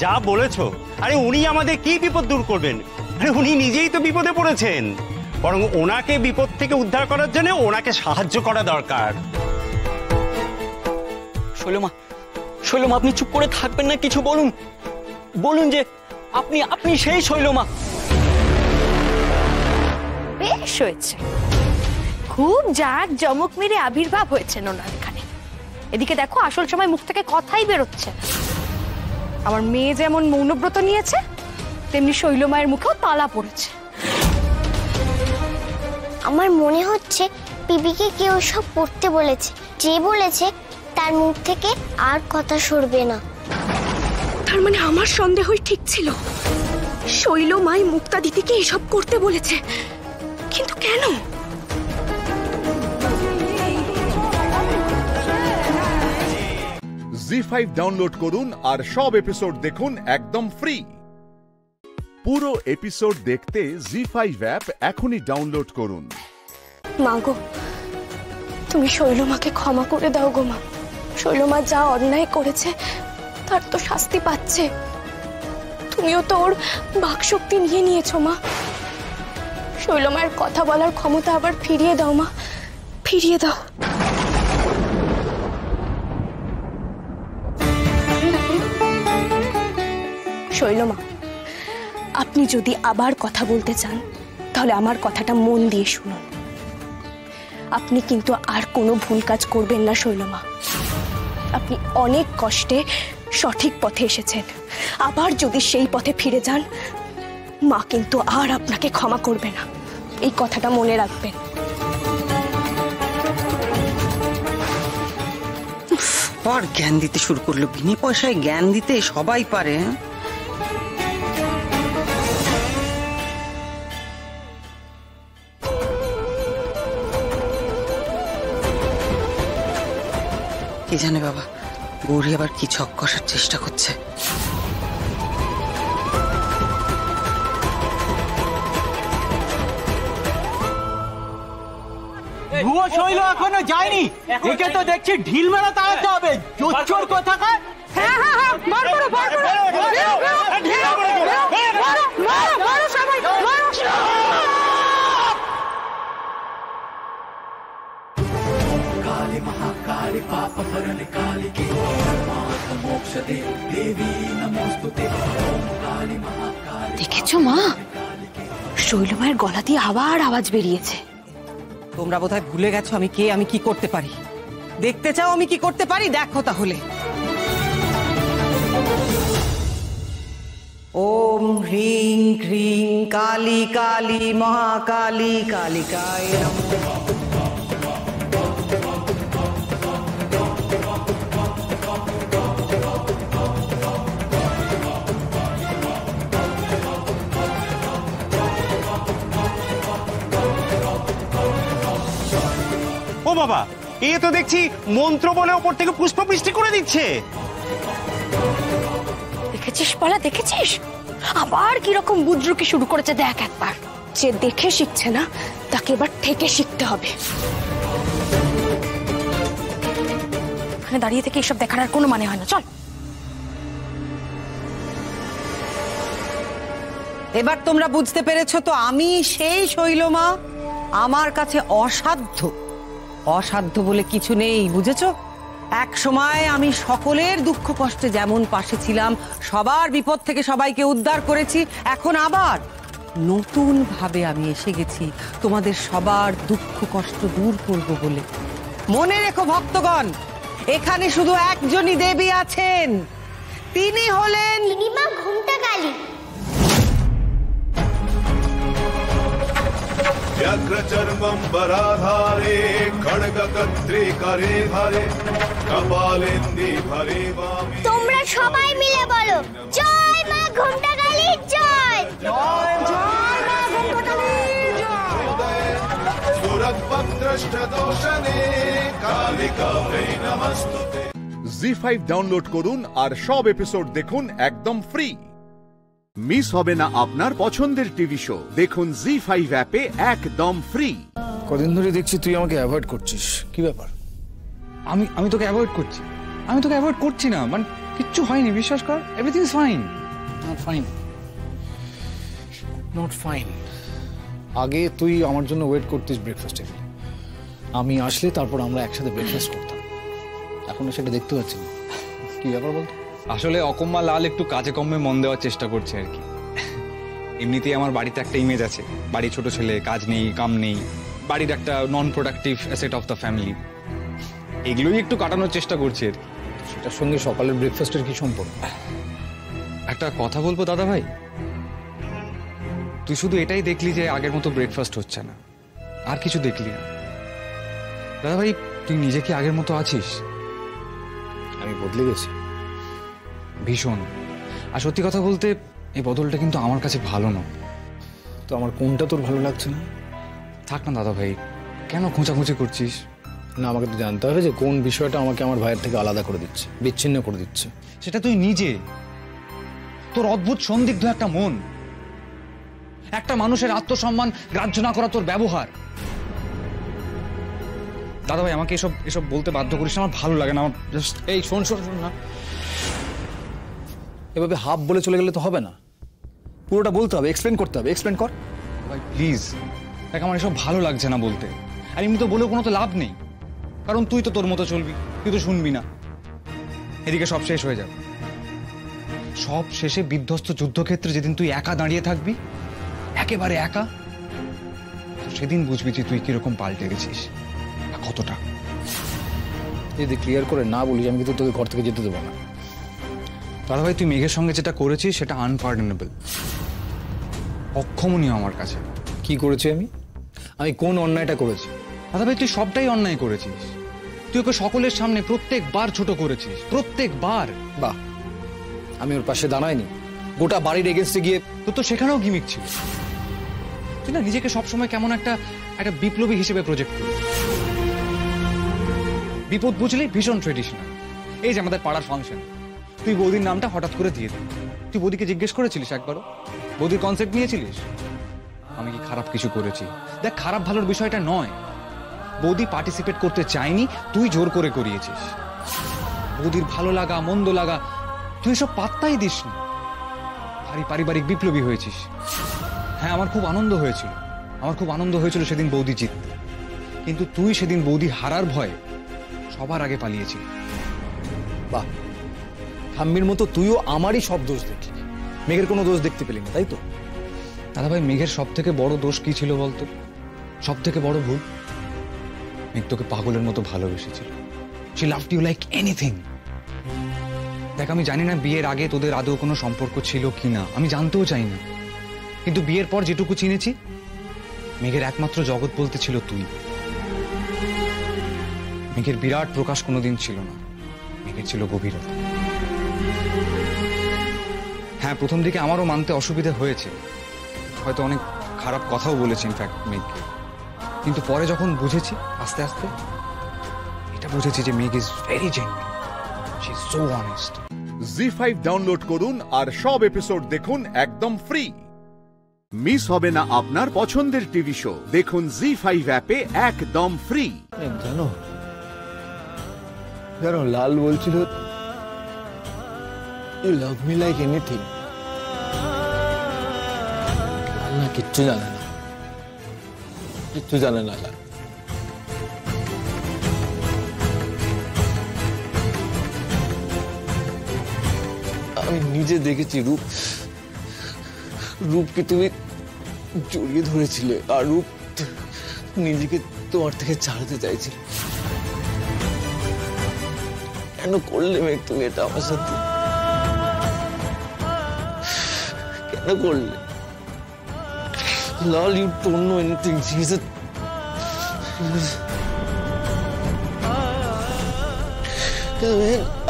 যা বলেছো, আরে উনি আমাদের কি বিপদ দূর করবেন? আরে উনি নিজেই তো বিপদে পড়েছেন, বরং ওনাকে বিপদ থেকে উদ্ধার করার জন্য ওনাকে সাহায্য করা দরকার। শৈলমা, শৈলমা আপনি চুপ করে থাকবেন না, কিছু বলুন, বলুন যে আপনি সেই শৈলমা। বেশ হয়েছে, খুব জাঁক জমক মেরে আবির্ভাব হয়েছে ওনার এখানে। এদিকে দেখো, আসল সময় মুখ থেকে কথাই বেরোচ্ছে। আমার মেয়ে যেমন মৌনব্রত নিয়েছে, তেমনি শৈলমায়ের মুখেও তালা পড়েছে। আমার মনে হচ্ছে পিপিকে কেউ সব করতে বলেছে, যে বলেছে তার মুখ থেকে আর কথা সরবে না। তার মানে আমার সন্দেহই ঠিক ছিল, শৈলমাই মুক্তা দিদিকে এসব করতে বলেছে। কিন্তু কেন? জি5 ডাউনলোড করুন আর সব এপিসোড দেখুন একদম ফ্রি। পুরো এপিসোড দেখতে জি5 অ্যাপ এখনই ডাউনলোড করুন। মাগো, তুমি শৈলমাকে ক্ষমা করে দাও গো মা। শৈলমা যা অন্যায় করেছে তার তো শাস্তি পাচ্ছে। তুমিও তো ওর বাকশক্তি নিয়ে নিয়েছো মা। শৈলমার কথা বলার ক্ষমতা আবার ফিরিয়ে দাও মা, ফিরিয়ে দাও। শৈলমা, আপনি যদি আবার কথা বলতে চান তাহলে আমার কথাটা মন দিয়ে শুনুন। আপনি কিন্তু আর কোনো ভুল কাজ করবেন না শৈলমা। আপনি অনেক কষ্টে সঠিক পথে এসেছেন, আবার যদি সেই পথে ফিরে যান মা কিন্তু আর আপনাকে ক্ষমা করবে না, এই কথাটা মনে রাখবেন। আবার জ্ঞান দিতে শুরু করলো। বিনে পয়সায় জ্ঞান দিতে সবাই পারে। কে জানে বাবা, গৌরী আবার কি ছক কষার চেষ্টা করছে। ভুয়ো শৈল এখনো যায়নি, একে তো দেখছি ঢিল মেলা তাড়াতে হবে। জোচ্চোর কোথাকার। হ্যাঁ হ্যাঁ হ্যাঁ, বার করো বার করো, মারো সবাই, মারো। काली महाकाली पाप हरण काली के मोक्ष दे देवी नमोस्तुते काली महाकाली। দেখেছো মা, শৈলমায়ের গলা দিয়ে আবার আওয়াজ বেরিয়েছে। তোমরা বোধহয় ভুলে গেছো আমি কে, আমি কি করতে পারি। দেখতে চাও আমি কি করতে পারি? দেখো তাহলে। ওম হ্রিং ক্রিং কালী কালী মহাকালী কালিকায় নমঃ। ও বাবা, এ তো দেখছি মন্ত্র বলে ওপর থেকে পুষ্প বৃষ্টি করে দিচ্ছে। দেখেছিস পালা, দেখেছিস আবার কিরকম বুজরুকি শুরু করেছে। দেখ একবার, যে দেখে শিখছে না তাকে এবার থেকে শিখতে হবে। এখানে দাঁড়িয়ে থেকে এসব দেখার আর কোনো মানে হয় না, চল। এবার তোমরা বুঝতে পেরেছো তো, আমি সেই শৈলমা। আমার কাছে অসাধ্য অসাধ্য বলে কিছু নেই, বুঝেছো? এক সময় আমি সকলের দুঃখ কষ্টে যেমন পাশে ছিলাম, সবার বিপদ থেকে সবাইকে উদ্ধার করেছি, এখন আবার নতুন ভাবে আমি এসে গেছি তোমাদের সবার দুঃখ কষ্ট দূর করব বলে। মনে রেখো ভক্তগণ, এখানে শুধু একজনই দেবী আছেন, তিনি হলেন মা ঘুমটা কালী। व्याघ्रचर्मम्बराधारे खड्गकर्त्री करे धरे कपालेन्दि भरे वामे। তোমরা সবাই মিলে বলো জয় মা ঘুমটা কালী জয়। जय जय मा घुमटाकाली जय। सुरद्भद्रष्टदोषणे कालिकायै नमस्तुते। জি5 ডাউনলোড করুন আর সব এপিসোড দেখুন একদম ফ্রি। মিস হবে না আপনার পছন্দের টিভি শো, দেখুন জি5 অ্যাপে একদম ফ্রি। কদিন ধরে দেখছি তুই আমাকে অ্যাভয়েড করছিস, কি ব্যাপার? আমি তোকে অ্যাভয়েড করছি? আমি তোকে অ্যাভয়েড করছি না, মানে কিচ্ছু হয়নি, বিশ্বাস কর, everything is fine. Not fine, not fine. আগে তুই আমার জন্য ওয়েট করতিস ব্রেকফাস্ট টেবিলে, আমি আসলে তারপর আমরা একসাথে ব্রেকফাস্ট করতাম। এখন সেটা দেখতে পাচ্ছি না, কি ব্যাপার বলতো? আসলে অকম্মা লাল একটু কাজে কমে মন দেওয়ার চেষ্টা করছে আর কি। এমনিতেই আমার বাড়িতে একটা ইমেজ আছে, বাড়ি ছোট ছেলে, কাজ নেই কাম নেই, বাড়ির একটা non productive asset of the family, এগুলোই একটু কাটানোর চেষ্টা করছি আর কি। সেটার সঙ্গে সকালের ব্রেকফাস্টের কি সম্পর্ক? একটা কথা বলবো দাদা ভাই, তুই শুধু এটাই দেখলি যে আগের মতো ব্রেকফাস্ট হচ্ছে না, আর কিছু দেখলি না। দাদা ভাই, তুই নিজে কি আগের মতো আছিস? আমি বদলে গেছি ভীষণ। আর সত্যি কথা বলতে এই বদলটা কিন্তু আমার কাছে ভালো না। তো আমার কোনটা তোর ভালো লাগছে না? থাক না দাদা ভাই, কেন খোঁচাখুঁচি করছিস? না, আমাকে তো জানতে হবে যে কোন বিষয়টা আমাকে আমার ভাইয়ের থেকে আলাদা করে দিচ্ছে, বিচ্ছিন্ন করে দিচ্ছে। সেটা তুই নিজে, তোর অদ্ভুত সন্দিগ্ধ একটা মন, একটা মানুষের আত্মসম্মান গ্রাহ্য না করা তোর ব্যবহার। দাদা ভাই, আমাকে এসব বলতে বাধ্য করিস, আমার ভালো লাগে না। আমার জাস্ট এই শোন শোন শোন না, এভাবে হাফ বলে চলে গেলে তো হবে না, পুরোটা বলতে হবে, এক্সপ্লেন করতে হবে। এক্সপ্লেন কর ভাই প্লিজ। দেখ, আমার এসব ভালো লাগছে না বলতে, আর এমনি তো বলেও কোনো তো লাভ নেই, কারণ তুই তো তোর মতো চলবি, তুই তো শুনবি না। এদিকে সব শেষ হয়ে যাবে, সব শেষে বিধ্বস্ত যুদ্ধক্ষেত্রে যেদিন তুই একা দাঁড়িয়ে থাকবি, একেবারে একা, সেদিন বুঝবি যে তুই কিরকম পাল্টে গেছিস, কতটা। যদি ক্লিয়ার করে না বলিস, আমি কিন্তু তোকে ঘর থেকে যেতে দেবো না। দাদা ভাই, তুই মেঘের সঙ্গে যেটা করেছিস সেটা আনপার্ডনেবল, অক্ষমনীয় আমার কাছে। কি করেছি আমি? আমি কোন অন্যায়টা করেছি? দাদা ভাই, তুই সবটাই অন্যায় করেছিস। তুই ওকে সকলের সামনে প্রত্যেকবার ছোট করেছিস, প্রত্যেকবার। বাহ, আমি ওর পাশে দাঁড়াইনি, গোটা বাড়ির এগেন্স্টে গিয়ে। তোর তো সেখানেও গিমিক ছিল। তুই না নিজেকে সবসময় কেমন একটা বিপ্লবী হিসেবে প্রজেক্ট করি। বিপদ বুঝলি ভীষণ ট্রেডিশনাল। এই যে আমাদের পাড়ার ফাংশন, তুই বৌদির নামটা হঠাৎ করে দিয়ে দিলি। তুই বৌদিকে জিজ্ঞেস করেছিলিস একবারও? বৌদির কনসেপ্ট নিয়েছিলিস? আমি কি খারাপ কিছু করেছি? দেখ, খারাপ ভালোর বিষয়টা নয়। বৌদি পার্টিসিপেট করতে চাইনি, তুই জোর করে করিয়েছিস। বৌদির ভালো লাগা মন্দ লাগা তুই সব পাত্তাই দিসনি। ভারী পারিবারিক বিপ্লবী হয়েছিস। হ্যাঁ, আমার খুব আনন্দ হয়েছিল সেদিন বৌদি জিততে। কিন্তু তুই সেদিন বৌদি হারার ভয়ে সবার আগে পালিয়েছিস। বাহ, ঠাম্মির মতো তুইও আমারই সব দোষ দেখলি, মেঘের কোনো দোষ দেখতে পেলি না, তাই তো? দাদা ভাই, মেঘের সব থেকে বড় দোষ কি ছিল বলতো? সব থেকে বড় ভুল, মেঘ তোকে পাগলের মতো ভালোবেসেছিল। She loved you like anything. দেখ, আমি জানি না বিয়ের আগে তোদের আদৌ কোনো সম্পর্ক ছিল কিনা, আমি জানতেও চাই না। কিন্তু বিয়ের পর যেটুকু চিনেছি, মেঘের একমাত্র জগৎ বলতে ছিল তুই। মেঘের বিরাট প্রকাশ কোনোদিন ছিল না, মেঘের ছিল গভীরতা। হ্যাঁ, প্রথম দিকে আমারও মানতে অসুবিধা হয়েছে, হয়তো অনেক খারাপ কথাও বলেছি ইনফ্যাক্ট মেঘকে। কিন্তু পরে যখন বুঝেছি, আস্তে আস্তে এটা বুঝেছি যে Megh is very genuine, she is so honest. Zee five download করুন আর সব এপিসোড দেখুন একদম ফ্রি। মিস হবে না আপনার পছন্দের টিভি শো, দেখুন জি5 অ্যাপে একদম ফ্রি। জানো লাল বলছিল you love me like anything. Lal না কিচ্ছু জানে না, কিচ্ছু জানে না লাল। আমি নিজে দেখেছি রূপকে তুমি জড়িয়ে ধরেছিলে, আর রূপ নিজেকে তোমার থেকে ছাড়াতে চাইছিল। কেন করলে মেঘ তুমি এটা আমার সাথে? কেন করলে? লাল, ইউ ডোন্ট নো এনিথিং।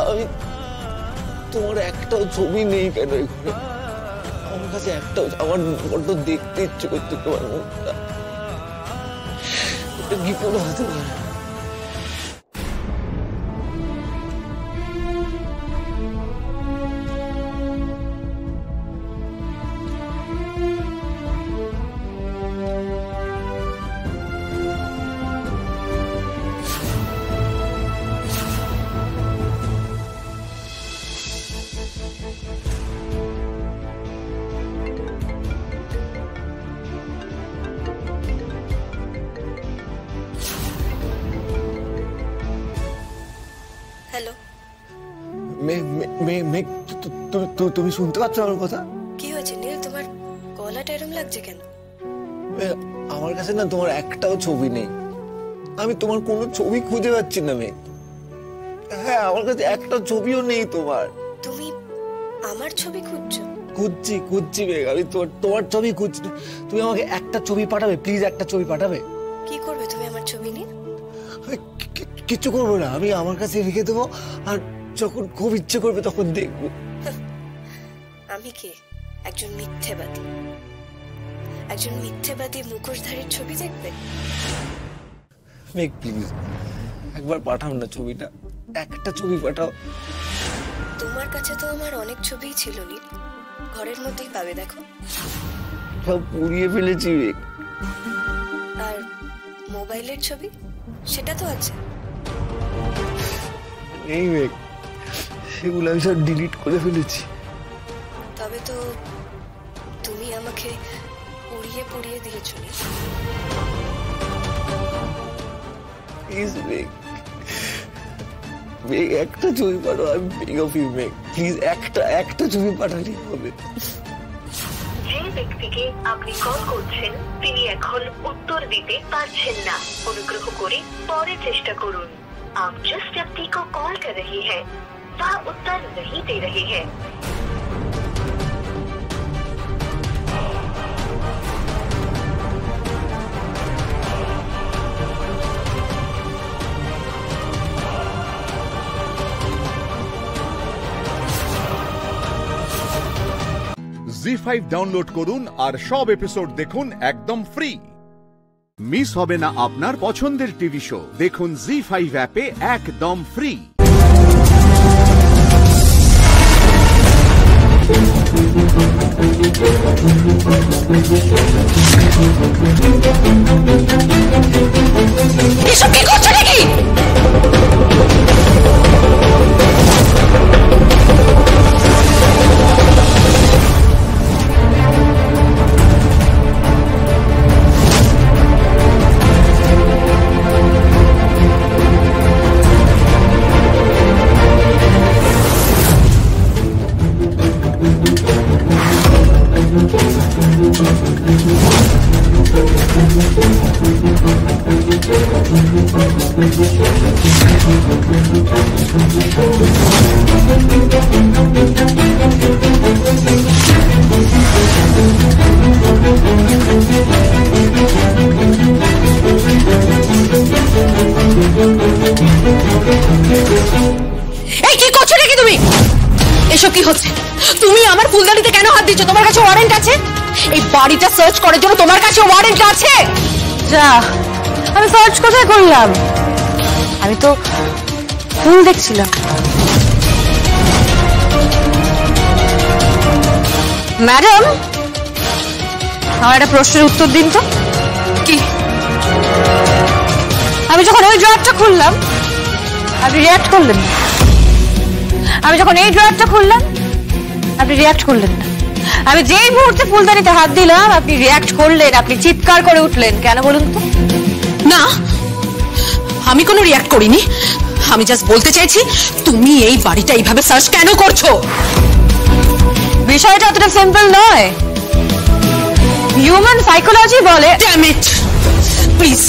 আমি তোমার একটাও ছবি নেই কেন এই ঘরে? আমার কাছে একটাও, আমার বড্ড দেখতে ইচ্ছে করতে তোমার মুখটা। এটা কি করে হতে পারে? হ্যালো মেঘ, তুমি শুনতে পাচ্ছ আমার কথা? কি হয়েছে নীল, তোমার গলাটা এরম লাগছে কেন? আমার কাছে না তোমার একটাও ছবি নেই। আমি তোমার কোনো ছবি খুঁজে পাচ্ছি না মেঘ। হ্যাঁ, আমার কাছে একটা ছবিও নেই তোমার। তুমি আমার ছবি খুঁজছো? খুঁজছি মেঘ, আমি তোমার ছবি খুঁজছি। তুমি আমাকে একটা ছবি পাঠাবে প্লিজ, একটা ছবি পাঠাবে। কি করবে তুমি আমার ছবি নিয়ে? কিচ্ছু করবো না, আমি আমার কাছে রেখে দেবো, আর যখন খুব ইচ্ছে করবে তখন দেখবো। আমি কে? একজন মিথ্যেবাদী। একজন মিথ্যেবাদী মুখোশধারীর ছবি দেখবে? মেঘ প্লিজ একবার পাঠাও না ছবিটা, একটা ছবি পাঠাও। তোমার কাছে তো আমার অনেক ছবিই ছিল নীল, ঘরের মধ্যেই পাবে, দেখো। সব পুড়িয়ে ফেলেছি মেঘ। আর মোবাইলের ছবি সেটা তো আছে। নেই মেঘ, সেগুলো আমি সব ডিলিট করে ফেলেছি। তবে তো তুমি আমাকে পুড়িয়ে পুড়িয়ে দিয়েছো নীল। প্লিজ মেঘ, মেঘ একটা ছবি পাঠাও, আমি বেগ অফ ইউ মেঘ প্লিজ, একটা ছবি পাঠালেই হবে। যে ব্যক্তিকে আপনি কল করছেন তিনি এখন উত্তর দিতে পারছেন না, অনুগ্রহ করে পরে চেষ্টা করুন। आप जिस व्यक्ति को कॉल कर रहे हैं वह उत्तर नहीं दे रहे हैं। জি5 ডাউনলোড করুন আর সব এপিসোড দেখুন একদম ফ্রি। মিস হবে না আপনার পছন্দের টিভি শো, দেখুন জি5 অ্যাপে একদম ফ্রি। এসব কি করছো নাকি? এই কি করছো নাকি তুমি? এসব কি হচ্ছে? তুমি আমার ফুলদানিতে কেন হাত দিচ্ছ? তোমার কাছে ওয়ারেন্ট আছে? এই বাড়িটা সার্চ করার জন্য তোমার কাছে ওয়ারেন্ট আছে? যা, আমি সার্চ কোথায় করলাম? আমি তো ফুল দেখছিলাম। ম্যাডাম, আমার একটা প্রশ্নের উত্তর দিন তো। কি? আমি যখন ওই ড্রয়ারটা খুললাম আপনি রিঅ্যাক্ট করলেন না। আমি যখন এই ড্রয়ারটা খুললাম আপনি রিঅ্যাক্ট করলেন না। আমি যেই মুহূর্তে ফুলদানিতে হাত দিলাম আপনি রিঅ্যাক্ট করলেন, আপনি চিৎকার করে উঠলেন। কেন বলুন তো? না, আমি কোনো রিঅ্যাক্ট করিনি। আমি জাস্ট বলতে চাইছি তুমি এই বাড়িটা এইভাবে সার্চ কেন করছো? বিষয়টা অতটা সিম্পল নয়। হিউম্যান সাইকোলজি বলে। ড্যাম ইট, প্লিজ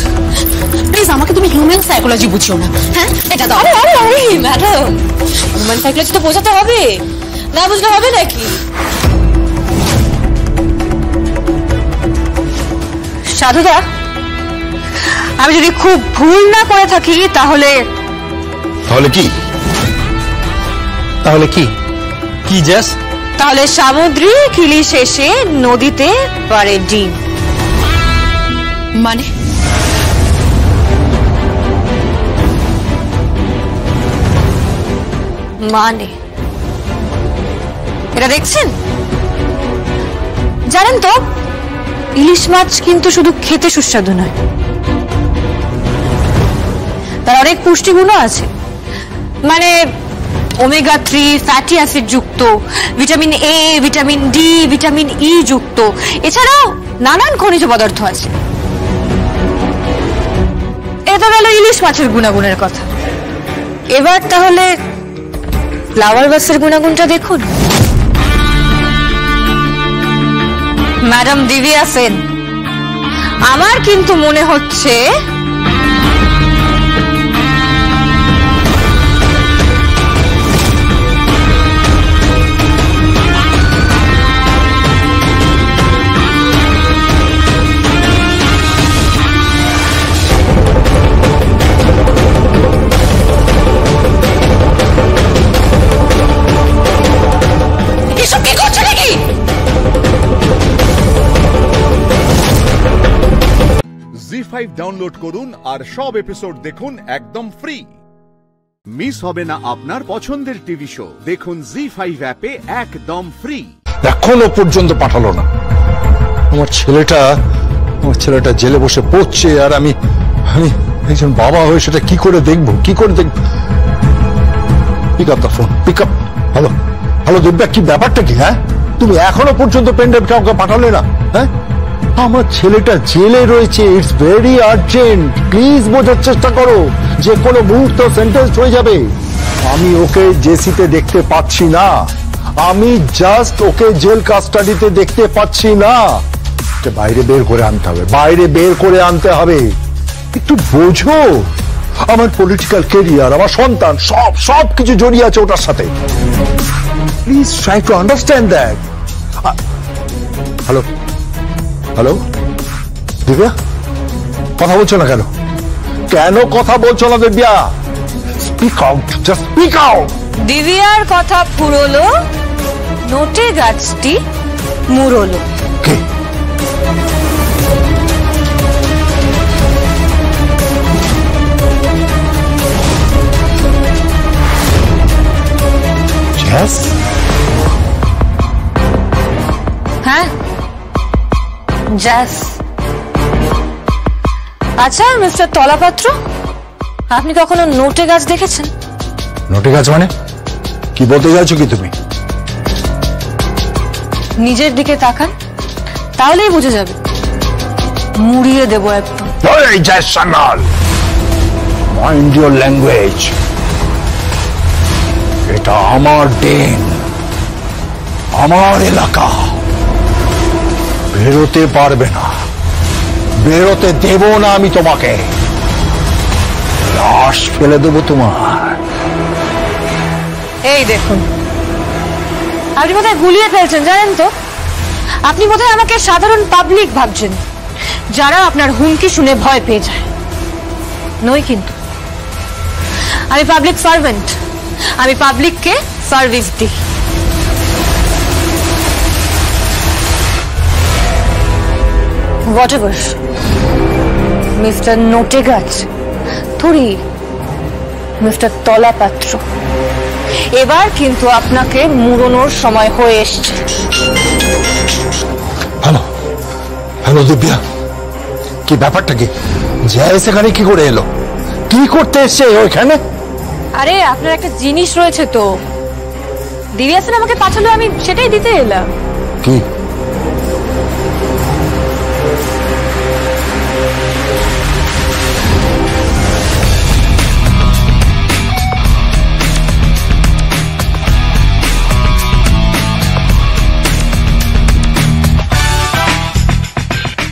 প্লিজ আমাকে তুমি হিউম্যান সাইকোলজি বুঝিও না। হ্যাঁ, এটা দাও। ম্যাডাম, হিউম্যান সাইকোলজি তো বোঝাতে হবে, না বুঝলে হবে নাকি? সাধুদা, আমি যদি খুব ভুল না করে থাকি তাহলে কি? তাহলে কি? কি জাস? তাহলে সামুদ্রিক ইলিশ এসে নদীতে পারে ডিম। মানে? এটা দেখছেন? জানেন তো, ইলিশ মাছ কিন্তু শুধু খেতে সুস্বাদু নয়, তার অনেক পুষ্টিগুণও আছে। মানে ওমেগা 3 ফ্যাটি অ্যাসিড যুক্ত, vitamin A, vitamin D, vitamin E যুক্ত, এছাড়াও নানান খনিজ পদার্থ আছে। এটা গেল ইলিশ মাছের গুণাগুণের কথা। এবার তাহলে ফ্লাওয়ার বাসের গুণাগুণটা দেখুন। ম্যাডাম দিব্যা সেন, আমার কিন্তু মনে হচ্ছে এসব কি করছো নাকি? জি5 ডাউনলোড করুন আর সব এপিসোড দেখুন একদম ফ্রি। মিস হবে না আপনার পছন্দের টিভি শো, দেখুন জি5 অ্যাপে একদম ফ্রি। এখনো পর্যন্ত পাঠালো না। আমার ছেলেটা জেলে বসে পড়ছে, আর আমি একজন বাবা হয়ে সেটা কি করে দেখবো? Pick up the phone, pick up. Hello Divya, কি ব্যাপারটা কি? হ্যাঁ, তুমি এখনো পর্যন্ত পেনড্রাইভ কাউকে পাঠালে না? হ্যাঁ, আমার ছেলেটা জেলে রয়েছে, ইটস ভেরি আর্জেন্ট। প্লিজ বোঝার চেষ্টা করো, যে কোনো মুহূর্তে সেন্টেন্স হয়ে যাবে। আমি ওকে জেসিতে দেখতে পাচ্ছি না, আমি জাস্ট ওকে জেল কাস্টাডিতে দেখতে পাচ্ছি না। বাইরে বের করে আনতে হবে, একটু বোঝো। আমার পলিটিক্যাল ক্যারিয়ার, আমার সন্তান, সব কিছু জড়িয়ে আছে ওটার সাথে। Please try to understand that. Hello Divya, কথা বলছো না কেন? কথা বলছো না Divya? Speak out, just speak out. দিব্যার কথা ফুরলো, নোটে গাছটি মুরলো। কে? জেস? হ্যাঁ, জেস। আচ্ছা মিস্টার তলাপাত্র, আপনি কখনো নোটে গাছ দেখেছেন? নোটে গাছ মানে কি বলতে চাইছো কি তুমি? নিজের দিকে তাকান, তাহলেই বুঝে যাবে। মুড়িয়ে দেবো একদম। এই জয় সানাল, মাইন্ড ইউর ল্যাঙ্গুয়েজ। এটা আমার ডেন, আমার এলাকা। বেরোতে পারবে না, বেরোতে দেব না আমি তোমাকে। লাশ ফেলে দেবো তোমার। এই দেখুন, আপনি বোধহয় গুলিয়ে ফেলছেন জানেন তো। আপনি বোধহয় আমাকে সাধারণ পাবলিক ভাবছেন, যারা আপনার হুমকি শুনে ভয় পেয়ে যায়। নই কিন্তু, আমি পাবলিক সার্ভেন্ট। আমি পাবলিককে সার্ভিস দিই। হোয়াটএভার মিস্টার নোটে গাছ, থুরি মিস্টার তলাপাত্র, এবার কিন্তু আপনাকে মুড়োনোর সময় হয়ে এসছে। হ্যালো হ্যালো দিব্যা, কি ব্যাপারটা কি? জয় সেখানে কি করে এলো? কি করতে এসছে ওইখানে? আরে আপনার একটা জিনিস রয়েছে তো, দিব্যা স্যার আমাকে পাঠালো, আমি সেটাই দিতে এলাম। কি?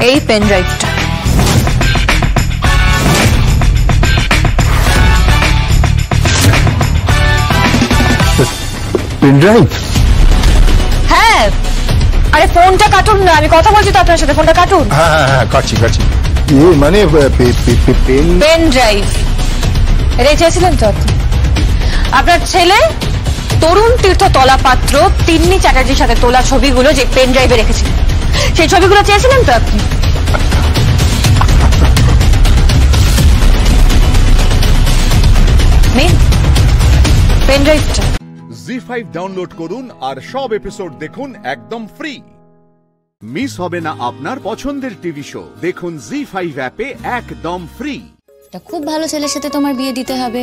এই পেন ড্রাইভটা। Pen drive? হ্যাঁ, আরে ফোনটা কাটুন না, আমি কথা বলছি তো আপনার সাথে। ফোনটা কাটুন। হ্যাঁ হ্যাঁ হ্যাঁ, কাটছি কাটছি। মানে পেন ড্রাইভ এটাই চেয়েছিলেন তো আপনি? আপনার ছেলে তরুণ তীর্থ তলাপাত্র তিন্নি চ্যাটার্জির সাথে তোলা ছবিগুলো যে পেন ড্রাইভে রেখেছিলেন, সেই ছবিগুলো চেয়েছিলেন তো আপনি? পেন ড্রাইভটা। জি5 ডাউনলোড করুন আর সব এপিসোড দেখুন একদম ফ্রি। মিস হবে না আপনার পছন্দের টিভি শো। দেখুন জি5 অ্যাপে একদম ফ্রি। খুব ভালো ছেলের সাথে তোমার বিয়ে দিতে হবে,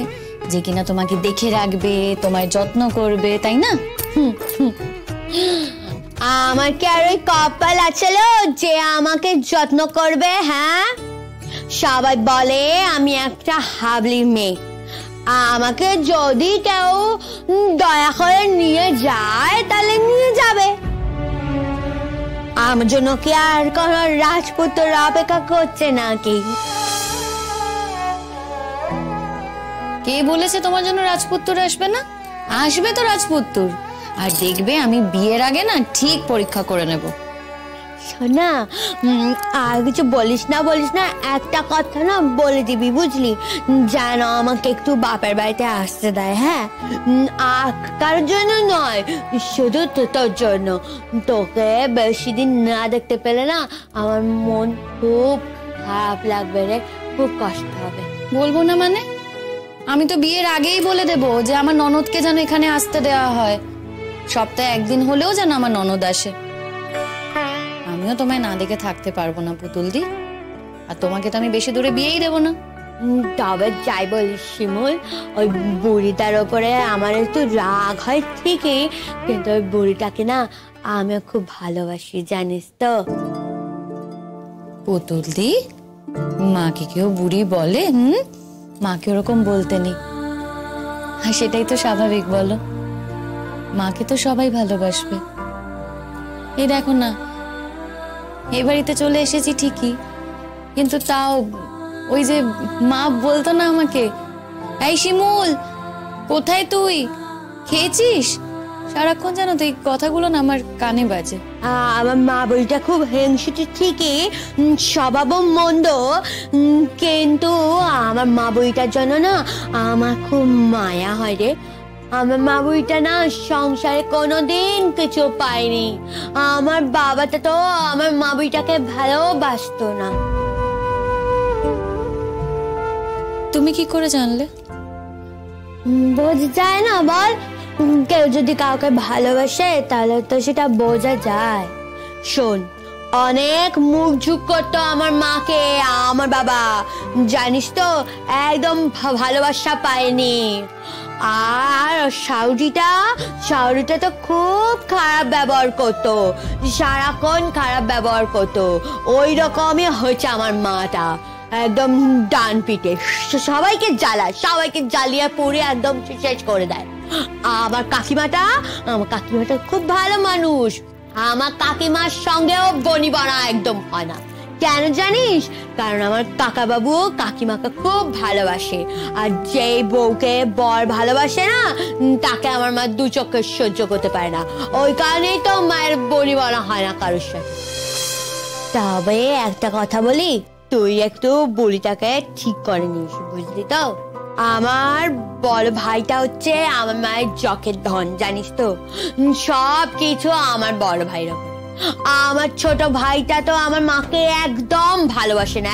যে কিনা তোমাকে দেখে রাখবে, তোমার যত্ন করবে, তাই না? আমার কি আর ওই কপাল আছে যে আমাকে যত্ন করবে? হ্যাঁ, সবাই বলে আমি একটা হাবলির মেয়ে। আমাকে যদি কেউ দয়া করে নিয়ে যায় তাহলে নিয়ে যাবে। আমার জন্য কি আর কোন রাজপুত্র অপেক্ষা করছে নাকি? কে বলেছে তোমার জন্য রাজপুত্র আসবে না? আসবে তো রাজপুত্র। আর দেখবে আমি বিয়ের আগে না ঠিক পরীক্ষা করে নেব। শোনা, আর কিছু বলিস না, একটা কথা না বলে দিবি, বুঝলি? যেন আমাকে একটু বাপের বাড়িতে আসতে দেয়। হ্যাঁ, আর কারোর জন্য নয়, শুধু তোর জন্য। তোকে বেশি দিন না দেখতে পেলে না আমার মন খুব খারাপ লাগবে রে, খুব কষ্ট হবে। বলবো না মানে? আমি তো বিয়ের আগেই বলে দেব যে আমার ননদকে যেন এখানে আসতে দেওয়া হয়। সপ্তাহে একদিন হলেও যেন আমার ননদ আসে। আমিও তোমায় না দেখে থাকতে পারবো না পুতুলদি, আর তোমাকে তো আমি বেশি দূরে বিয়েই দেবো না। তবে যাই বলিস শিমুল, ওই বুড়িটার ওপরে আমার একটু রাগ হয় ঠিকই, কিন্তু ওই বুড়িটাকে না আমি খুব ভালোবাসি, জানিস তো? পুতুলদি, মাকে কেউ বুড়ি বলে? মাকে ওরকম বলতে নেই, আর সেটাই তো স্বাভাবিক বলো। মাকে তো সবাই ভালোবাসবে। এই দেখো না, এই বাড়িতে চলে এসেছি ঠিকই, কিন্তু তাও ওই যে মা বলতো না আমাকে, এই শিমুল কোথায় তুই, খেয়েছিস? সারাক্ষণ জানো তো এই কথাগুলো না আমার কানে বাজে। আমার মা বইটা খুব হিংসুটে ঠিকই, স্বভাবও মন্দ, কিন্তু আমার মা বইটার জন্য না আমার খুব মায়া হয় রে। আমার মা বুড়িটা না সংসারে কোনোদিন কিছু পায়নি। আমার বাবাটা তো আমার মা বুড়িটাকে ভালোবাসতো না। তুমি কি করে জানলে? বোঝা যায় না বল? কেউ যদি কাউকে ভালোবাসে তাহলে তো সেটা বোঝা যায়। শোন, অনেক মুখ ঝুঁক করতো আমার মাকে আমার বাবা, জানিস তো একদম ভালোবাসা পায়নি। আর শাওরিটা তো খুব খারাপ ব্যবহার করতো, সারাক্ষণ খারাপ ব্যবহার করতো। ওই রকমই হয়েছে আমার মাটা, একদম ডান পিটে, সবাইকে জ্বালিয়ে পুড়ে একদম শেষ করে দেয়। আমার কাকিমাটা খুব ভালো মানুষ। আমার কাকিমার সঙ্গেও বনিবনা একদম হয় না। কেন জানিস? কারণ আমার কাকা বাবু কাকিমাকে খুব ভালোবাসে, আর যে বউকে বর ভালোবাসে না তাকে আমার মা দু চোখে সহ্য করতে পারে না। ওই কারণেই তো মায়ের বনিবনা হয় না কারোর সাথে। তবে একটা কথা বলি, তুই একটু বুড়িটাকে ঠিক করে নিস, বুঝলি তো? আমার বড় ভাইটা হচ্ছে আমার মায়ের যকের ধন, জানিস তো? সব কিছু আমার বড় ভাইরা। আমার ছোট ভাইটা তো আমার মাকে একদম ভালোবাসে না।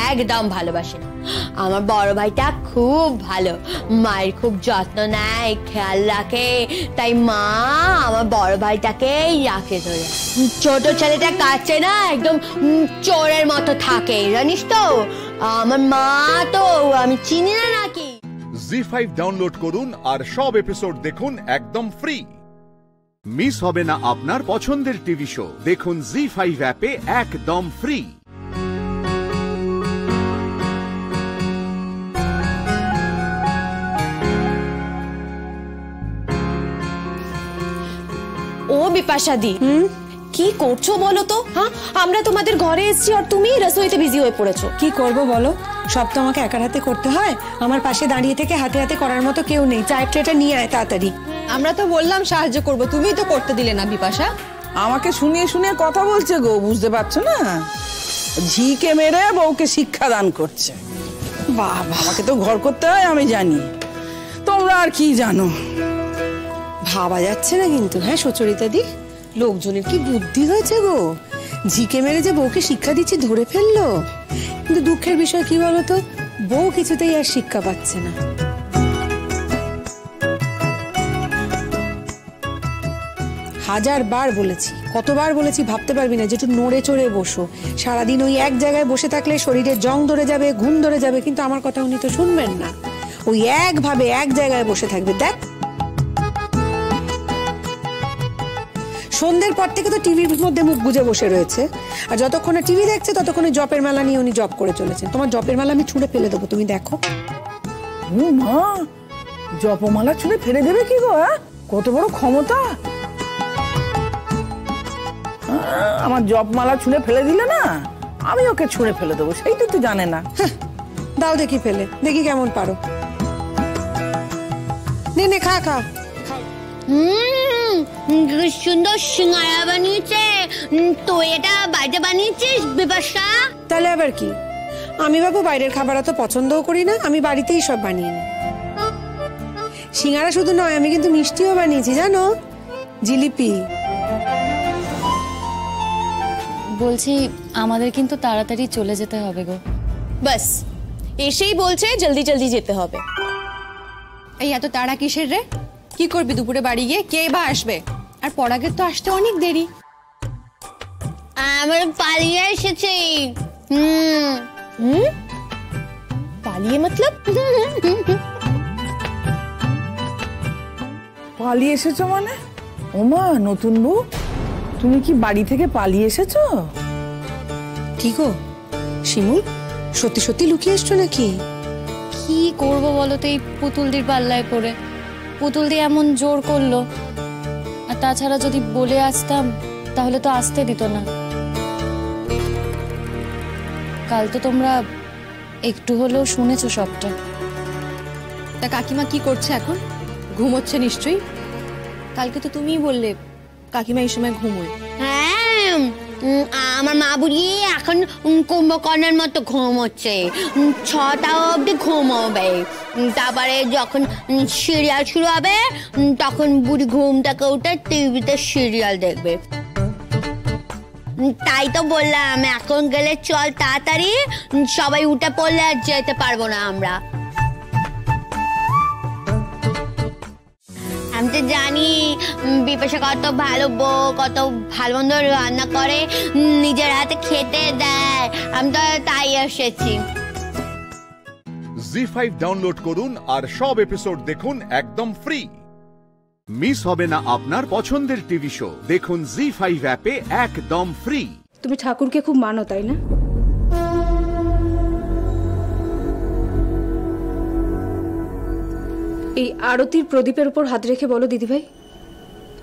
আমার বড় ভাইটা খুব ভালো, মায়ের খুব যত্ন নেয়, খেয়াল রাখে, তাই মা আমার বড় ভাইটাকেই রাখে ধরে। ছোট ছেলেটা কাছে না একদম চোরের মতো থাকে, জানিস তো? আমার মা তো আমি চিনি না নাকি? জি5 ডাউনলোড করুন আর সব এপিসোড দেখুন একদম ফ্রি। মিস হবে না আপনার পছন্দের টিভি শো, দেখুন জি5 অ্যাপে একদম ফ্রি। ও বিপাশা দি, কি করছো বলো তো? হ্যাঁ, আমরা তোমাদের ঘরে এসেছি আর তুমি রসোইতে বিজি হয়ে পড়েছো। কি করব বলো, সব তো আমাকে একার হাতে করতে হয়। আমার পাশে দাঁড়িয়ে থেকে হাতে হাতে করার মতো কেউ নেই। চায়ের ট্রেটা নিয়ে আয় তাড়াতাড়ি। আমরা তো বললাম সাহায্য করব, তুমিই তো করতে দিলে না বিপাশা। আমাকে শুনিয়ে শুনিয়ে কথা বলছে গো, বুঝতে পারছো না? ঝিকে মেরে বউকে শিক্ষা দান করছে। বাবা, আমাকে তো ঘর করতে হয় আমি জানি, তোমরা আর কি জানো। ভাবা যাচ্ছে না কিন্তু, হ্যাঁ সুচরিতা দি, লোকজনের কি বুদ্ধি হয়েছে গো। ঝিকে মেরে যে বউকে শিক্ষা দিচ্ছি ধরে ফেললো। কিন্তু দুঃখের বিষয় কি বলতো, বউ কিছুতেই আর শিক্ষা পাচ্ছে না। হাজার বার বলেছি, কতবার বলেছি ভাবতে পারবি না, যেটু নড়ে চড়ে বসো। সারাদিন ওই এক জায়গায় বসে থাকলে শরীরে জং ধরে যাবে, ঘুম ধরে যাবে, কিন্তু আমার কথা উনি তো শুনবেন না। ওই একভাবে এক জায়গায় বসে থাকবে। দেখ, সন্ধ্যের পর থেকে তো টিভির মধ্যে মুখ গুজে বসে রয়েছে, আর যতক্ষণে টিভি দেখছে ততক্ষণে জপের মেলা নিয়ে উনি জপ করে চলেছেন। তোমার জপের মেলা আমি ছুঁড়ে ফেলে দেবো, তুমি দেখো। ও মা, জপমালা ছুঁড়ে ফেলে দেবে কি গো? কত বড় ক্ষমতা! আমার জপমালা ছুঁড়ে ফেলে দিলে না, আমি ওকে ছুঁড়ে ফেলে দেবো, সেইটা তো জানে না। দাও দেখি ফেলে, দেখি কেমন পারো। নে নে, খা খা। সুন্দর সিঙ্গারা বানিয়েছে। তুই এটা বাইরে বানিয়েছিস বিপাশা? তাহলে আবার কি, আমি বাবু বাইরের খাবার অত পছন্দও করি না, আমি বাড়িতেই সব বানিয়ে নিই। সিঙ্গারা শুধু নয়, আমি কিন্তু মিষ্টিও বানিয়েছি জানো, জিলিপি। বলছি আমাদের কিন্তু তাড়াতাড়ি চলে যেতে হবে গো। বাস এসেই বলছে জলদি জলদি যেতে হবে। এই এত তাড়া কিসের রে? কি করবি দুপুরে বাড়ি গিয়ে? কে বা আসবে? আর পরাগের তো আসতে অনেক দেরি। আমরা পালিয়ে এসেছি। পালিয়ে মতলব? পালিয়ে এসেছো মানে? ওমা, নতুন বউ, তুমি কি বাড়ি থেকে পালিয়ে এসেছো? কি গো শিমুল, সত্যি সত্যি লুকিয়ে এসছো নাকি? কি করব বলো তো, এই পুতুলদির পাল্লায় পড়ে। পুতুলদি এমন জোর করলো, আর তাছাড়া যদি বলে আসতাম তাহলে তো আসতে দিত না। কাল তো তোমরা একটু হলেও শুনেছো সবটা। তা কাকিমা কি করছে এখন? ঘুমোচ্ছে নিশ্চয়ই। কালকে তো তুমিই বললে কাকিমা এই সময় ঘুমোয়। হ্যাঁ, আমার মা বুড়ি এখন কুম্ভকর্ণের মতো ঘুমোচ্ছে, 6টা অবধি ঘুমোবে। তারপরে যখন সিরিয়াল শুরু হবে তখন বুড়ি ঘুম থেকে উঠে টিভিতে সিরিয়াল দেখবে। তাই তো বললাম এখন গেলে চল তাড়াতাড়ি, সবাই উঠে পড়লে আর যেতে পারবো না আমরা। আমি তো জানি বিপাশা কত ভালো বউ, কত ভালো মন্দ রান্না করে, নিজের হাতে খেতে দেয়। আমি তো তাই এসেছি। জি5 ডাউনলোড করুন আর সব এপিসোড দেখুন একদম ফ্রি। মিস হবে না আপনার পছন্দের টিভি শো, দেখুন জি5 অ্যাপে একদম ফ্রি। তুমি ঠাকুরকে খুব মানো তাই না? এই আরতির প্রদীপের উপর হাত রেখে বলো দিদিভাই,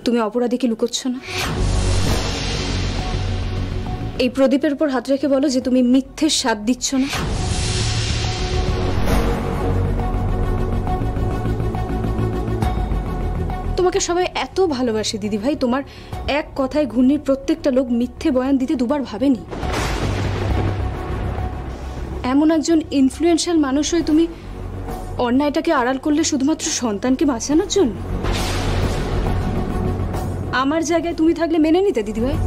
তুমি অপরাধীকে লুকোচ্ছ না? এই প্রদীপের উপর হাত রেখে বলো যে তুমি মিথ্যের স্বাদ দিচ্ছ না? তোমাকে সবাই এত ভালোবাসে দিদিভাই, তোমার এক কথায় ঘূর্ণির প্রত্যেকটা লোক মিথ্যে বয়ান দিতে দুবার ভাবেনি। এমন একজন ইনফ্লুয়েন্সিয়াল মানুষ হয়ে তুমি অন্যায়টাকে আড়াল করলে শুধুমাত্র সন্তানকে বাঁচানোর জন্য? আমার জায়গায় তুমি থাকলে মেনে নিতে দিদিভাই?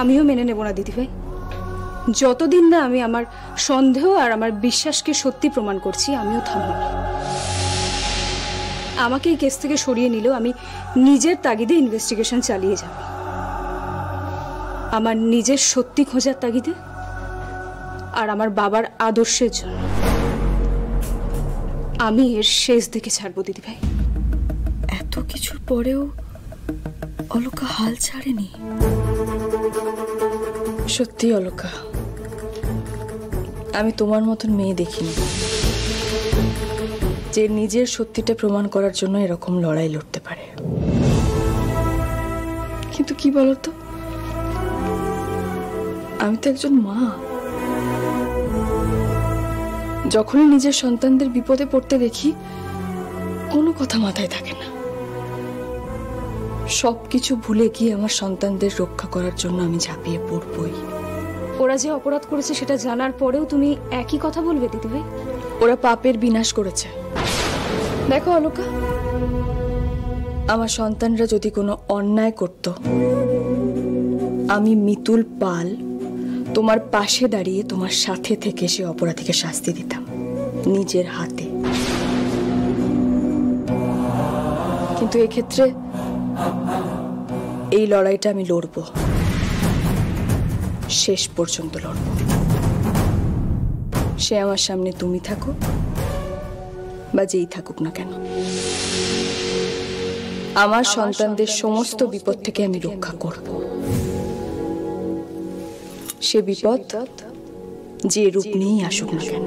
আমিও মেনে নেব না দিদিভাই, যতদিন না আমি আমার সন্দেহ আর আমার বিশ্বাসকে সত্যি প্রমাণ করছি আমিও থামব না। আমাকে এই কেস থেকে সরিয়ে নিলেও আমি নিজের তাগিদে ইনভেস্টিগেশন চালিয়ে যাব, আমার নিজের সত্যি খোঁজার তাগিদে আর আমার বাবার আদর্শের জন্য। আমি এর শেষ দেখে ছাড়বো দিদিভাই। এত কিছুর পরেও অলকা হাল ছাড়েনি। সত্যি অলকা, আমি তোমার মতন মেয়ে দেখিনি যে নিজের সত্যিটা প্রমাণ করার জন্য এরকম লড়াই লড়তে পারে। কিন্তু কি বলতো, আমি তো একজন মা। যখনই নিজের সন্তানদের বিপদে পড়তে দেখি কোনো কথা মাথায় থাকে না। সবকিছু ভুলে গিয়ে আমার সন্তানদের রক্ষা করার জন্য আমি ঝাঁপিয়ে পড়বই। ওরা যে অপরাধ করেছে সেটা জানার পরেও তুমি একই কথা বলবে দিদিভাই? ওরা পাপের বিনাশ করেছে। দেখো অলকা, আমার সন্তানরা যদি কোনো অন্যায় করত, আমি মিতুল পাল তোমার পাশে দাঁড়িয়ে তোমার সাথে থেকে সে অপরাধীকে শাস্তি দিতাম নিজের হাতে। কিন্তু এক্ষেত্রে এই লড়াইটা আমি লড়ব, শেষ পর্যন্ত লড়ব। সে আমার সামনে তুমি থাকো বা যেই থাকুক না কেন, আমার সন্তানদের সমস্ত বিপদ থেকে আমি রক্ষা করব। সে বিপদ যে রূপ নিয়েই আসুক না কেন।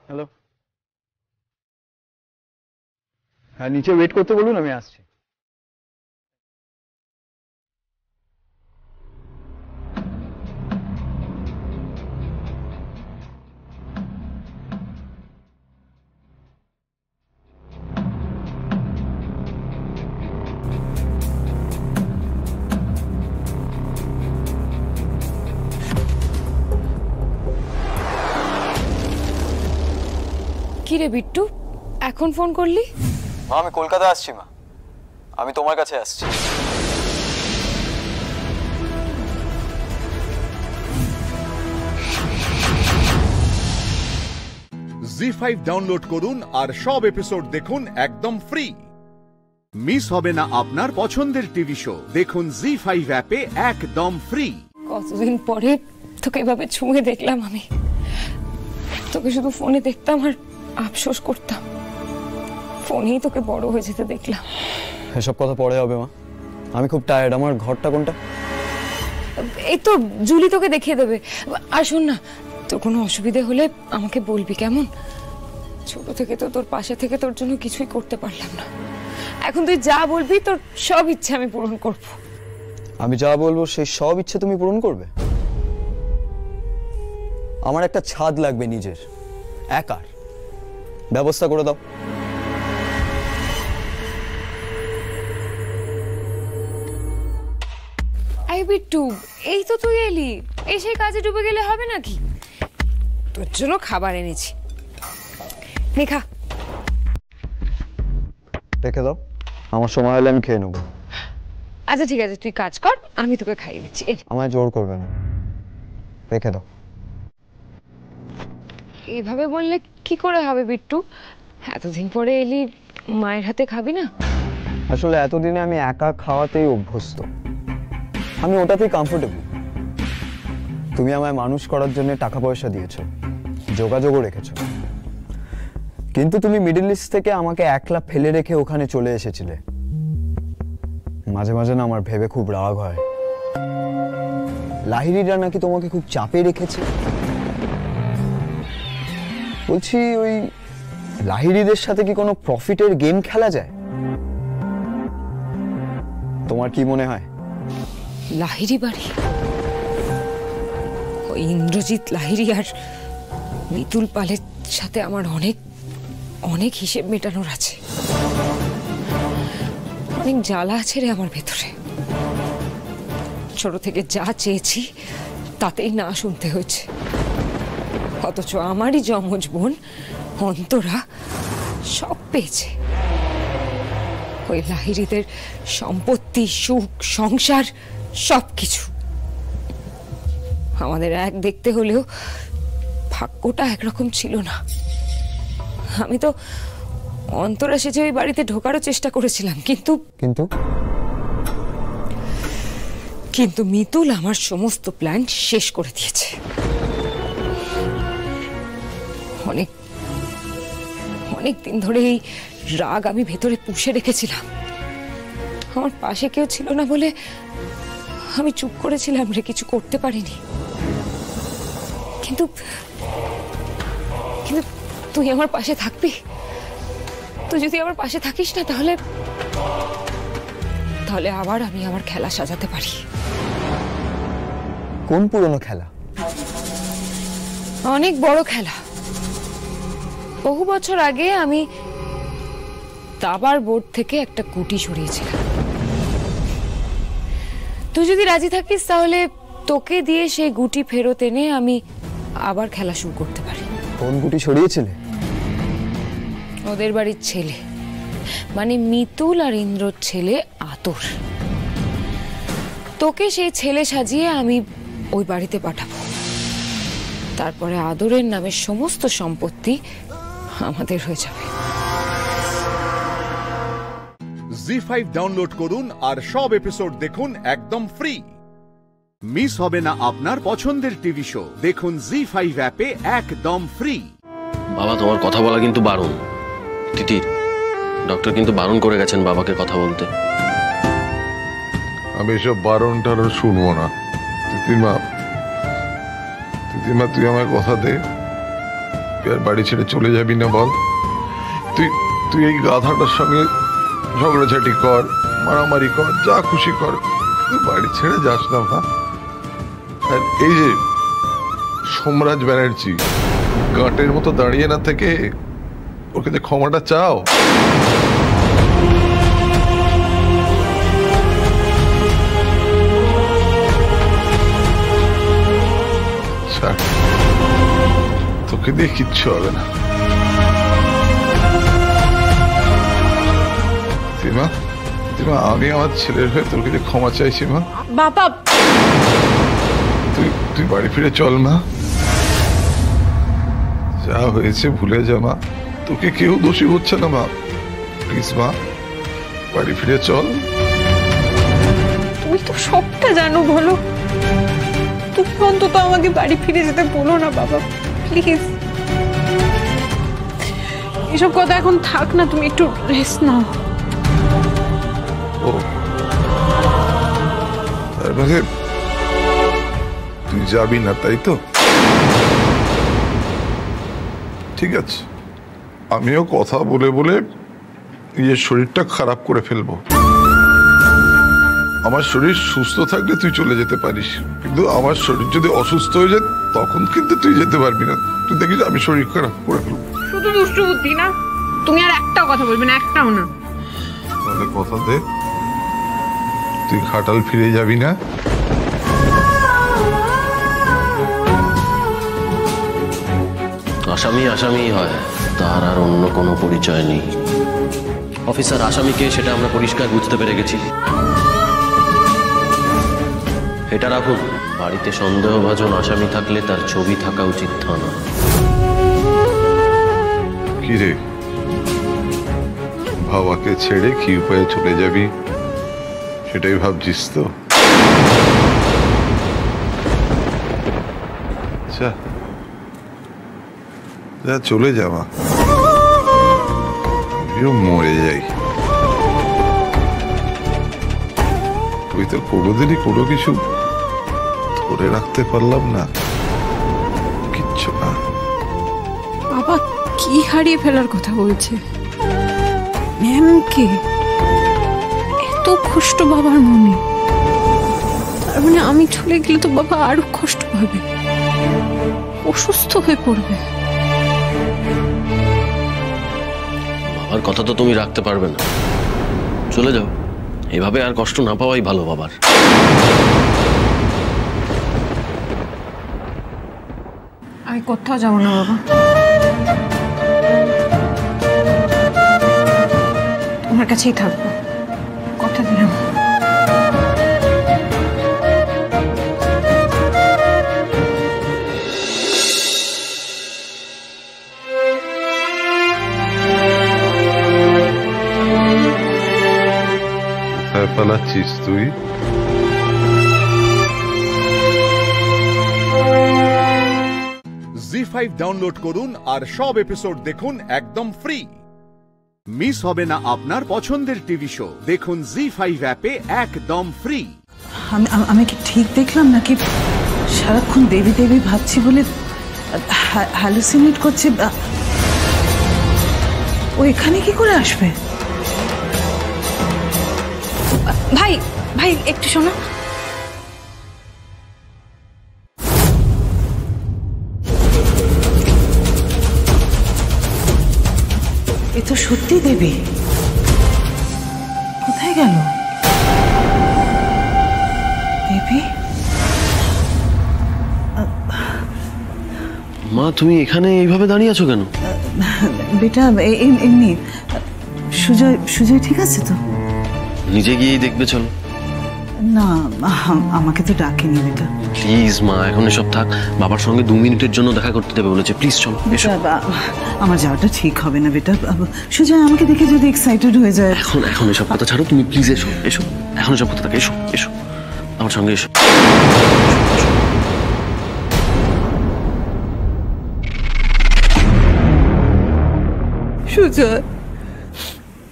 হ্যালো, হ্যাঁ নিচে ওয়েট করতে বলুন, আমি আসছি। কি রে বিট্টু, এখন ফোন করলি? মা আমি কলকাতা আসছি। মা আমি তোমার কাছে আসছি। জি5 ডাউনলোড করুন আর সব এপিসোড দেখুন একদম ফ্রি। মিস হবে না আপনার পছন্দের টিভি শো, দেখুন জি5 অ্যাপে একদম ফ্রি। কতদিন পরে তোকে এভাবে ছুঁয়ে দেখলাম আমি। তোকে শুধু ফোনে দেখতাম আর আফসোস করতাম, ফোনেই তোকে বড় হয়ে যেতে দেখলাম। এসব কথা পরে হবে মা, আমি খুব টায়ার্ড। আমার ঘরটা কোনটা? এই তো জুলি তোকে দেখিয়ে দেবে। আর শোন না, তোর কোনো অসুবিধা হলে আমাকে বলবি কেমন? ছোট থেকে তো তোর পাশে থেকে তোর জন্য কিছুই করতে পারলাম না। এখন তুই যা বলবি তোর সব ইচ্ছে আমি পূরণ করব। আমি যা বলবো সেই সব ইচ্ছে তুমি পূরণ করবে? আমার একটা ছাদ লাগবে নিজের, একার, ব্যবস্থা করে দাও। এই বিট্টু, এই তো তুই এলি, এসে কাজে ডুবে গেলে হবে নাকি? তোর জন্য খাবার এনেছি, নে খা। রেখে দাও, আমার সময় হলে আমি খেয়ে নেবো। আচ্ছা ঠিক আছে, তুই কাজ কর, আমি তোকে খাইয়ে দিচ্ছি। আমায় জোর করবে না, রেখে দাও। এইভাবে বললে কি করে হবে বিট্টু? এতদিন পরে এলি, মায়ের হাতে খাবি না? আসলে এতদিনে আমি একা খাওয়াতেই অভ্যস্ত, আমি ওটাতেই কমফোর্টেবল। তুমি আমায় মানুষ করার জন্য টাকা পয়সা দিয়েছো, যোগাযোগও রেখেছো, কিন্তু তুমি মিডল ইস্ট থেকে আমাকে একলা ফেলে রেখে ওখানে চলে এসেছিলে। মাঝে মাঝে না আমার ভেবে খুব রাগ হয়, লাহিড়িরা নাকি তোমাকে খুব চাপে রেখেছে। বলছি, ওই লাহিড়িদের সাথে কি কোনো প্রফিটের গেম খেলা যায়? তোমার কি মনে হয়? লাহিড়ি বাড়ি, ওই ইন্দ্রজিৎ লাহিড়ি আর মিতুল পালের সাথে আমার অনেক অনেক হিসেব মেটানোর আছে, অনেক জ্বালা আছে রে আমার ভেতরে। ছোট থেকে যা চেয়েছি তাতেই না শুনতে হয়েছে, অথচ আমারই যমজ বোন অন্তরা সব পেয়েছে। ওই লাহিড়িদের সম্পত্তি, সুখ, সংসার সবকিছু। আমাদের এক দেখতে হলেও ভাগ্যটা একরকম ছিল না। আমি তো অন্তরা সেজে ওই বাড়িতে ঢোকারও চেষ্টা করেছিলাম, কিন্তু কিন্তু কিন্তু মিতুল আমার সমস্ত প্ল্যান শেষ করে দিয়েছে। অনেক অনেক দিন ধরে এই রাগ আমি ভেতরে পুষে রেখেছিলাম। আমার পাশে কেউ ছিল না বলে আমি চুপ করেছিলাম রে, কিছু করতে পারিনি। কিন্তু কিন্তু তুই আমার পাশে থাকবি? তুই যদি আমার পাশে থাকিস না, তাহলে তাহলে আবার আমি আমার খেলা সাজাতে পারি। কোন পুরনো খেলা? অনেক বড় খেলা। বহু বছর আগে আমি দাবার বোর্ড থেকে একটা গুটি সরিয়েছিলাম। তুই যদি রাজি থাকিস তাহলে তোকে দিয়ে সেই গুটি ফেরত এনে আমি আবার খেলা শুরু করতে পারি। কোন গুটি সরিয়েছিলে? ওদের বাড়ির ছেলে, মানে মিতুল আর ইন্দ্রর ছেলে আতর। তোকে সেই ছেলে সাজিয়ে আমি ওই বাড়িতে পাঠাবো। তারপরে আদরের নামে সমস্ত সম্পত্তি আমাদের হয়ে যাবে। জি5 ডাউনলোড করুন আর সব এপিসোড দেখুন একদম ফ্রি। মিস হবে না আপনার পছন্দের টিভি শো, দেখুন জি5 অ্যাপে একদম ফ্রি। বাবা, তোমার কথা বলা কিন্তু বারণ। তিতির, ডক্টর কিন্তু বারণ করে গেছেন বাবাকে কথা বলতে। আমি এসব বারণ টারণ শুনবো না। তিতিমা, তুই আমার কথা দে, তুই আর বাড়ি ছেড়ে চলে যাবি না? বল, তুই এই গাধাটার সঙ্গে ঝগড়াঝাটি কর, মারামারি কর, যা খুশি কর, তুই বাড়ি ছেড়ে যাস না মা। আর এই যে সোমরাজ ব্যানার্জি, গাঁটের মতো দাঁড়িয়ে না থেকে ওকে যে ক্ষমাটা চাও। তোকে দিয়ে কিচ্ছু হবে না। আমি আমার ছেলের হয়ে তোর কাছে ক্ষমা চাইছি মা। বাবা, তুই বাড়ি ফিরে চল মা, যা হয়েছে ভুলে যা মা, তোকে কেউ দোষী হচ্ছে না মা। প্লিজ মা, বাড়ি ফিরে চল। তুমি তো সবটা জানো, বলো তুমি অন্তত আমাকে বাড়ি ফিরে যেতে বলো না বাবা, প্লিজ। এসব কথা এখন থাক না, তুমি একটু রেস্ট নাও। তার মানে তুই যাবি না, তাই তো? ঠিক আছে, আমিও কথা বলে বলে নিজের শরীরটা খারাপ করে ফেলবো। আমার শরীর সুস্থ থাকলে তুই চলে যেতে পারিস, কিন্তু আমার শরীর যদি অসুস্থ হয়ে যায় তখন কিন্তু তুই যেতে পারবি না। তুই দেখিস আমি শরীর খারাপ করে ফেলবো। শুধু দুষ্টু বুদ্ধি না, তুমি আর একটাও কথা বলবে না, একটাও না। তাহলে কথা দে তুই ঘাটাল ফিরে যাবি না? আসামি আসামি হয়, তার আর অন্য কোনো পরিচয় নেই। অফিসার আসামিকে সেটা আমরা পরিষ্কার বুঝতে পেরে গেছি। এটা রাখুন, বাড়িতে সন্দেহভাজন আসামি থাকলে তার ছবি থাকা উচিত থানা। কি রে, বাবাকে ছেড়ে কি উপায়ে চলে যাবি সেটাই ভাবছিস তো? আচ্ছা যা, চলে যাওয়া, আমিও মরে যাই। তুই তো কোনোদিনই কোনো কিছু ধরে রাখতে পারলাম না, কিচ্ছু না। বাবা কি হারিয়ে ফেলার কথা বলছে? ম্যামকে এত কষ্ট বাবার মনে, তার মানে আমি চলে গেলে তো বাবা আরো কষ্ট পাবে, অসুস্থ হয়ে পড়বে। বাবার কথা তো তুমি রাখতে পারবে না, চলে যাও। এভাবে আর কষ্ট না পাওয়াই ভালো বাবার। আমি কোথাও যাবো না বাবা, তোমার কাছেই থাকবো, কথা দিলাম। কোথায় পালাচ্ছিস তুই? জি5 ডাউনলোড করুন আর সব এপিসোড দেখুন একদম ফ্রি। মিস হবে না আপনার পছন্দের টিভি শো, দেখুন জি5 অ্যাপে একদম ফ্রি। আমি কি ঠিক দেখলাম নাকি সারাক্ষণ দেবী দেবী ভাবছি বলে হ্যালুসিনেট করছে? ও এখানে কি করে আসবে? ভাই ভাই একটু শোনো। এ তো সত্যি দেবী, কোথায় গেল দেবী? মা তুমি এখানে এইভাবে দাঁড়িয়ে আছো কেন? বেটা এমনি। সুজয় সুজয় ঠিক আছে তো? নিজে গিয়েই দেখবে, চলো। না আমাকে তো ডাকেনি বেটা। প্লিজ মা, এখন এসব থাক, বাবার সঙ্গে 2 মিনিটের জন্য দেখা করতে দেবে বলেছে, প্লিজ চলো। আমার যাওয়াটা ঠিক হবে না বেটা। সুজয় আমাকে দেখে যদি এক্সাইটেড হয়ে যায়। এখন এসব কথা ছাড়ো, তুমি প্লিজ এসো এসো, এখন এসব কথা থাকে, এসো এসো আমার সঙ্গে এসো। সুজয়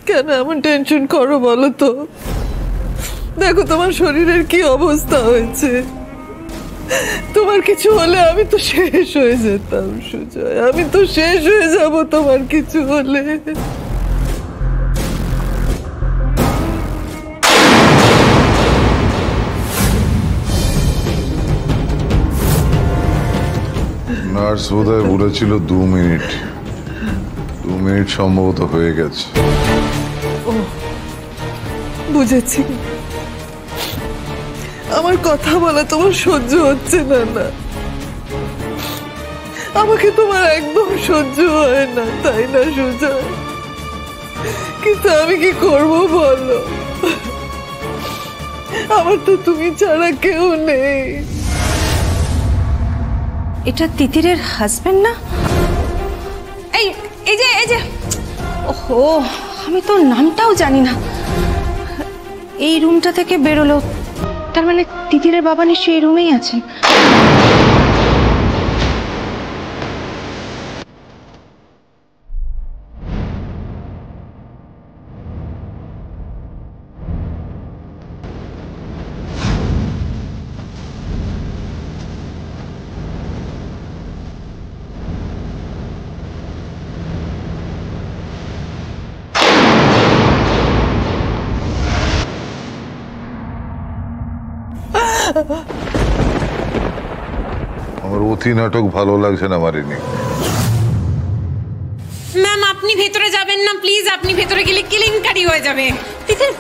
কেন এমন টেনশন করো বলো তো? দেখো তোমার শরীরের কি অবস্থা হয়েছে, তোমার কিছু হলে আমি তো শেষ হয়ে যেতাম। সুজয় আমি তো শেষ হয়ে যাব তোমার কিছু হলে। নার্স বোধহয় বলেছিল 2 মিনিট, 2 মিনিট সম্ভবত হয়ে গেছে। ও বুঝেছি, আমার কথা বলা তোমার সহ্য হচ্ছে না। না আমাকে তোমার একদম সহ্য হয় না, তাই না সুজয়? কিন্তু আমি কি করব বলো, আমার তো তুমি ছাড়া কেউ নেই। এটা তিতিরের হাজবেন্ড না? এই যে ওহো, আমি তো নামটাও জানি না। এই রুমটা থেকে বেরোলো, তার মানে তিতিরের বাবা নিশ্চয়ই এই রুমেই আছেন। আমার অতি নাটক ভালো লাগছে না মারিনি। ম্যাম আপনি ভেতরে যাবেন না প্লিজ, আপনি ভেতরে গেলে কেলেঙ্কারি হয়ে যাবে। তিতির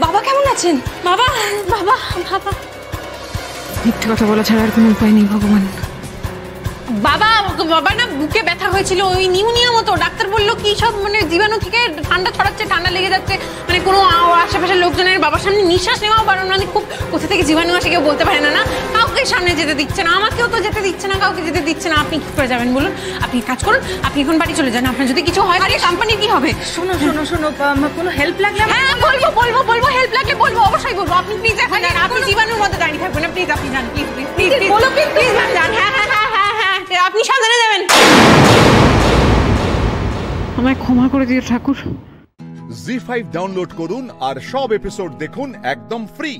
বাবা কেমন আছেন? বাবা বাবা বাবা মিথ্যে কথা বলা ছাড়া আর কোনো উপায় নেই ভগবান। বাবা বাবা না বুকে ব্যথা হয়েছিল, ওই নিউমোনিয়া মতো। ডাক্তার বললো কি সব মানে জীবাণু থেকে ঠান্ডা ছড়াচ্ছে, ঠান্ডা লেগে যাচ্ছে, মানে কোনো আশেপাশের লোকজনের বাবার সামনে নিঃশ্বাস নেওয়াও বারণ, মানে খুব কোথা থেকে জীবাণু আসে কেউ বলতে পারে না। না কাউকে সামনে যেতে দিচ্ছে না, আমাকেও তো যেতে দিচ্ছে না, কাউকে যেতে দিচ্ছে না। আপনি কি করে যাবেন বলুন? আপনি কাজ করুন, আপনি এখন বাড়ি চলে যান। আপনার যদি কিছু হয়, আরে কোম্পানি কি হবে? শোনো শোনো শোনো, কোনো হেল্প লাগলে হ্যাঁ বলবো বলবো বলবো, হেল্প লাগলে বলবো, অবশ্যই বলবো। আপনি প্লিজ এখন যান, আপনি জীবাণুর মধ্যে দাঁড়িয়ে থাকবেন না, প্লিজ আপনি যান, প্লিজ প্লিজ প্লিজ বলো, প্লিজ প্লিজ যান। হ্যাঁ হ্যাঁ হ্যাঁ হ্যাঁ হ্যাঁ, আপনি সাবধানে যাবেন। আমায় ক্ষমা করে দিও ঠাকুর। জি5 ডাউনলোড করুন আর সব এপিসোড দেখুন একদম ফ্রি।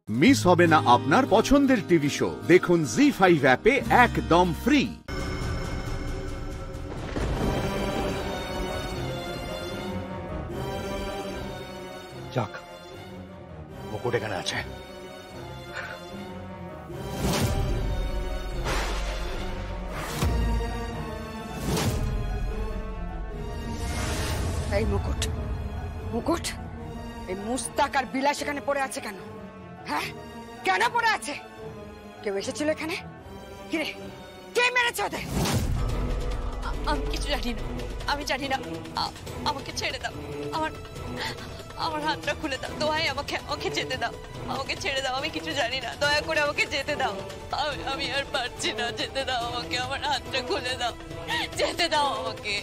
মিস হবে না আপনার পছন্দের টিভি শো, দেখুন জি5 অ্যাপে একদম ফ্রি। যাক, মুকুট এখানে আছে। এই মুকুট, মুকুট, এই মুস্তাক আর বিলাস এখানে পড়ে আছে কেন? হ্যাঁ কেন পড়ে আছে? কেউ এসেছিল এখানে? কিরে কে মেরেছে ওদের? আমি কিছু জানি না, আমি জানি না। আমাকে ছেড়ে দাও, আমার আমার হাতটা খুলে দাও, দোহাই আমাকে আমাকে যেতে দাও, আমাকে ছেড়ে দাও, আমি কিছু জানি না, দয়া করে আমাকে যেতে দাও। আমি আর পারছি না, যেতে দাও আমাকে, আমার হাতটা খুলে দাও, যেতে দাও আমাকে।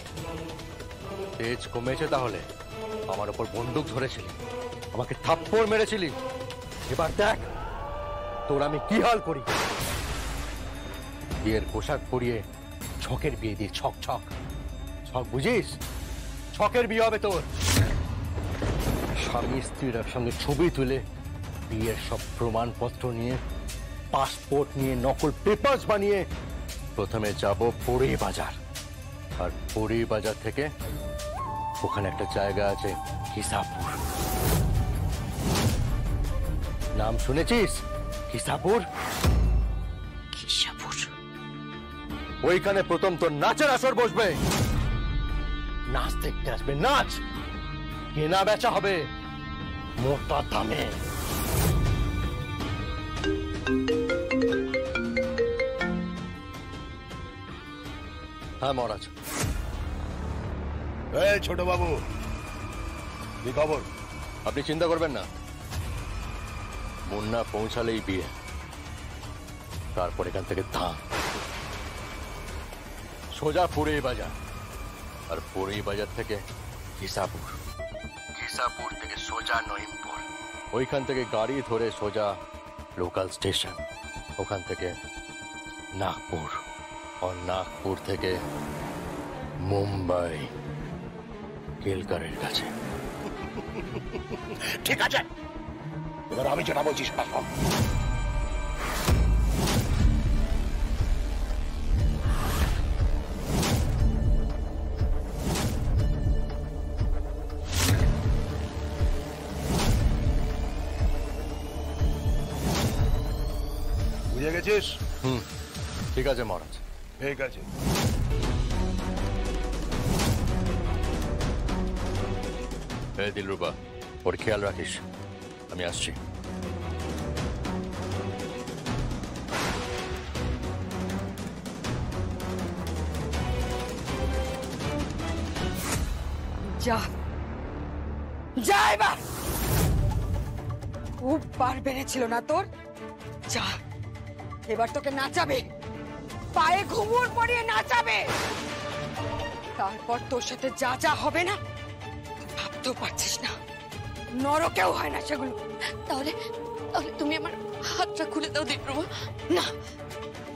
তেজ কমেছে তাহলে? আমার উপর বন্দুক ধরেছিলি, আমাকে থাপ্পড় মেরেছিলি, এবার দেখ তোর আমি কি হাল করি। বিয়ের পোশাক পরিয়ে ছকের বিয়ে দিয়ে, ছক ছক ছক বুঝিস? ছকের বিয়ে হবে তোর। স্বামী স্ত্রীর একসঙ্গে ছবি তুলে বিয়ের সব প্রমাণপত্র নিয়ে, পাসপোর্ট নিয়ে, নকল পেপারস বানিয়ে প্রথমে যাব পরি বাজার, আর পরি বাজার থেকে ওখানে একটা জায়গা আছে হিসাপুর। নাম শুনেছিস? হিসাপুর। হিসাপুর ওইখানে প্রথম তোর নাচের আসর বসবে। নাচ দেখতে আসবে, নাচ কেনা বেচা হবে মোটা দামে। হ্যাঁ মহারাজ। ছোট বাবু কি খবর? আপনি চিন্তা করবেন না, মুন্না পৌঁছালেই বিয়ে, তারপর এখান থেকে ধাম সোজা পুরী বাজার, আর পুরী বাজার থেকে হিসাপুর, হিসাপুর থেকে সোজা নইমপুর, ওইখান থেকে গাড়ি ধরে সোজা লোকাল স্টেশন, ওখান থেকে নাগপুর, আর নাগপুর থেকে মুম্বাই কেলকারের কাছে। ঠিক আছে, এবার আমি যেটা বলছি সেটা শোন। বুঝে গেছিস? ঠিক আছে মহারাজ। ঠিক আছে। হে দিলরুবা, ওর খেয়াল রাখিস, আমি আসছি। যা যা এবার, খুব বার বেড়েছিল না তোর? যা এবার তোকে নাচাবে, পায়ে ঘুঙুর পরিয়ে নাচাবে, তারপর তোর সাথে যা যা হবে না ভাবতেও পারছিস না, নরকেও হয় না সেগুলো। তাহলে তাহলে তুমি আমার হাতটা খুলে দাও দিলরুবা। না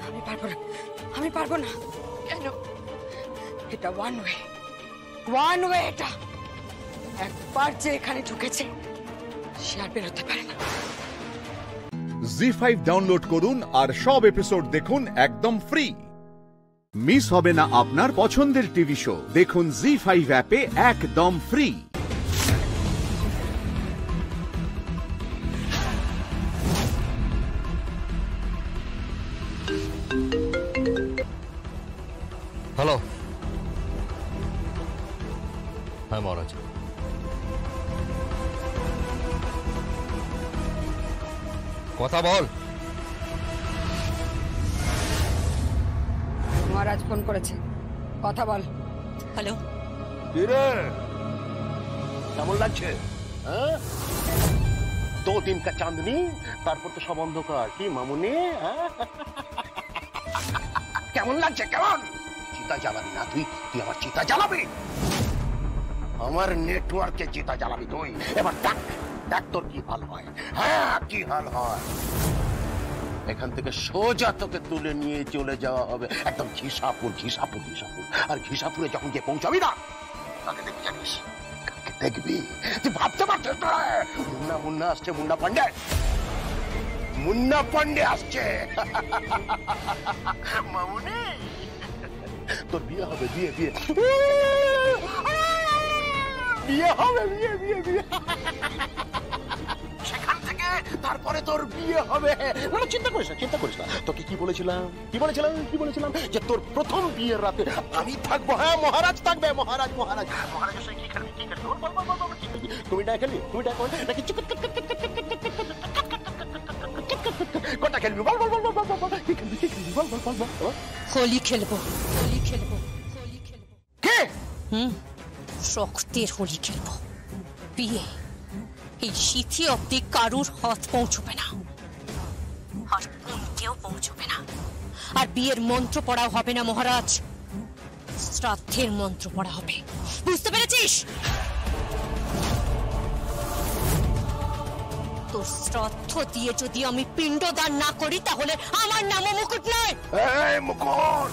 আমি পারবো না, আমি পারবো না। কেন? এটা ওয়ান ওয়ে, ওয়ান ওয়ে। এটা একবার যে এখানে ঢুকেছে সে আর বেরোতে পারে না। জি5 ডাউনলোড করুন আর সব এপিসোড দেখুন একদম ফ্রি। মিস হবে না আপনার পছন্দের টিভি শো, দেখুন জি5 অ্যাপে একদম ফ্রি। হ্যালো। হ্যাঁ মহারাজ। কথা বল। মহারাজ ফোন করেছে, কথা বল। হ্যালো। কেমন লাগছে? হ্যাঁ, 2 दिन का चांदनी, তারপর তো সব অন্ধকার। কি মামুনি, কেমন লাগছে? কেমন? চিতা জ্বালাবি না তুই? তুই আমার চিতা জ্বালাবি? আমার নেটওয়ার্কে চিতা জ্বালাবি তুই? এবার দেখ তোর কি হাল হয়। হ্যাঁ, কি হাল হয়। এখান থেকে সোজা তোকে তুলে নিয়ে চলে যাওয়া হবে একদম ঘিসাপুর। আর ঘিসাপুরে যখন গিয়ে পৌঁছাবি না, তাকে দেখে জানিস, দেখবি তুই ভাবতে পারছিস না। মুন্না আসছে, মুন্না পান্ডে আসছে। মামুনি, তোর বিয়ে হবে, বিয়ে হবে, বিয়ে। সেখান থেকে তারপরে তোর বিয়ে হবে। না, চিন্তা করিস না। তোকে কি বলেছিলাম যে তোর প্রথম বিয়ের রাতে আমি থাকবো। হ্যাঁ, মহারাজ থাকবে। মহারাজের সাথে কি খেলবি? তুমিটা খেলবি নাকি কোনটা খেলবি? বল। কি খেলবি? বল। হোলি খেলবো। কে? রক্তের হোলি খেলবো। বিয়ে এই শীতে অব্দি কারুর হাত পৌঁছবে না, আর কোনকেও পৌঁছবে না। আর বিয়ের মন্ত্র পড়াও হবে না মহারাজ, শ্রাদ্ধের মন্ত্র পড়া হবে। বুঝতে পেরেছিস? তোর শ্রাদ্ধ দিয়ে যদি আমি পিণ্ডদান না করি, তাহলে আমার নামও মুকুট নয়। মুকুট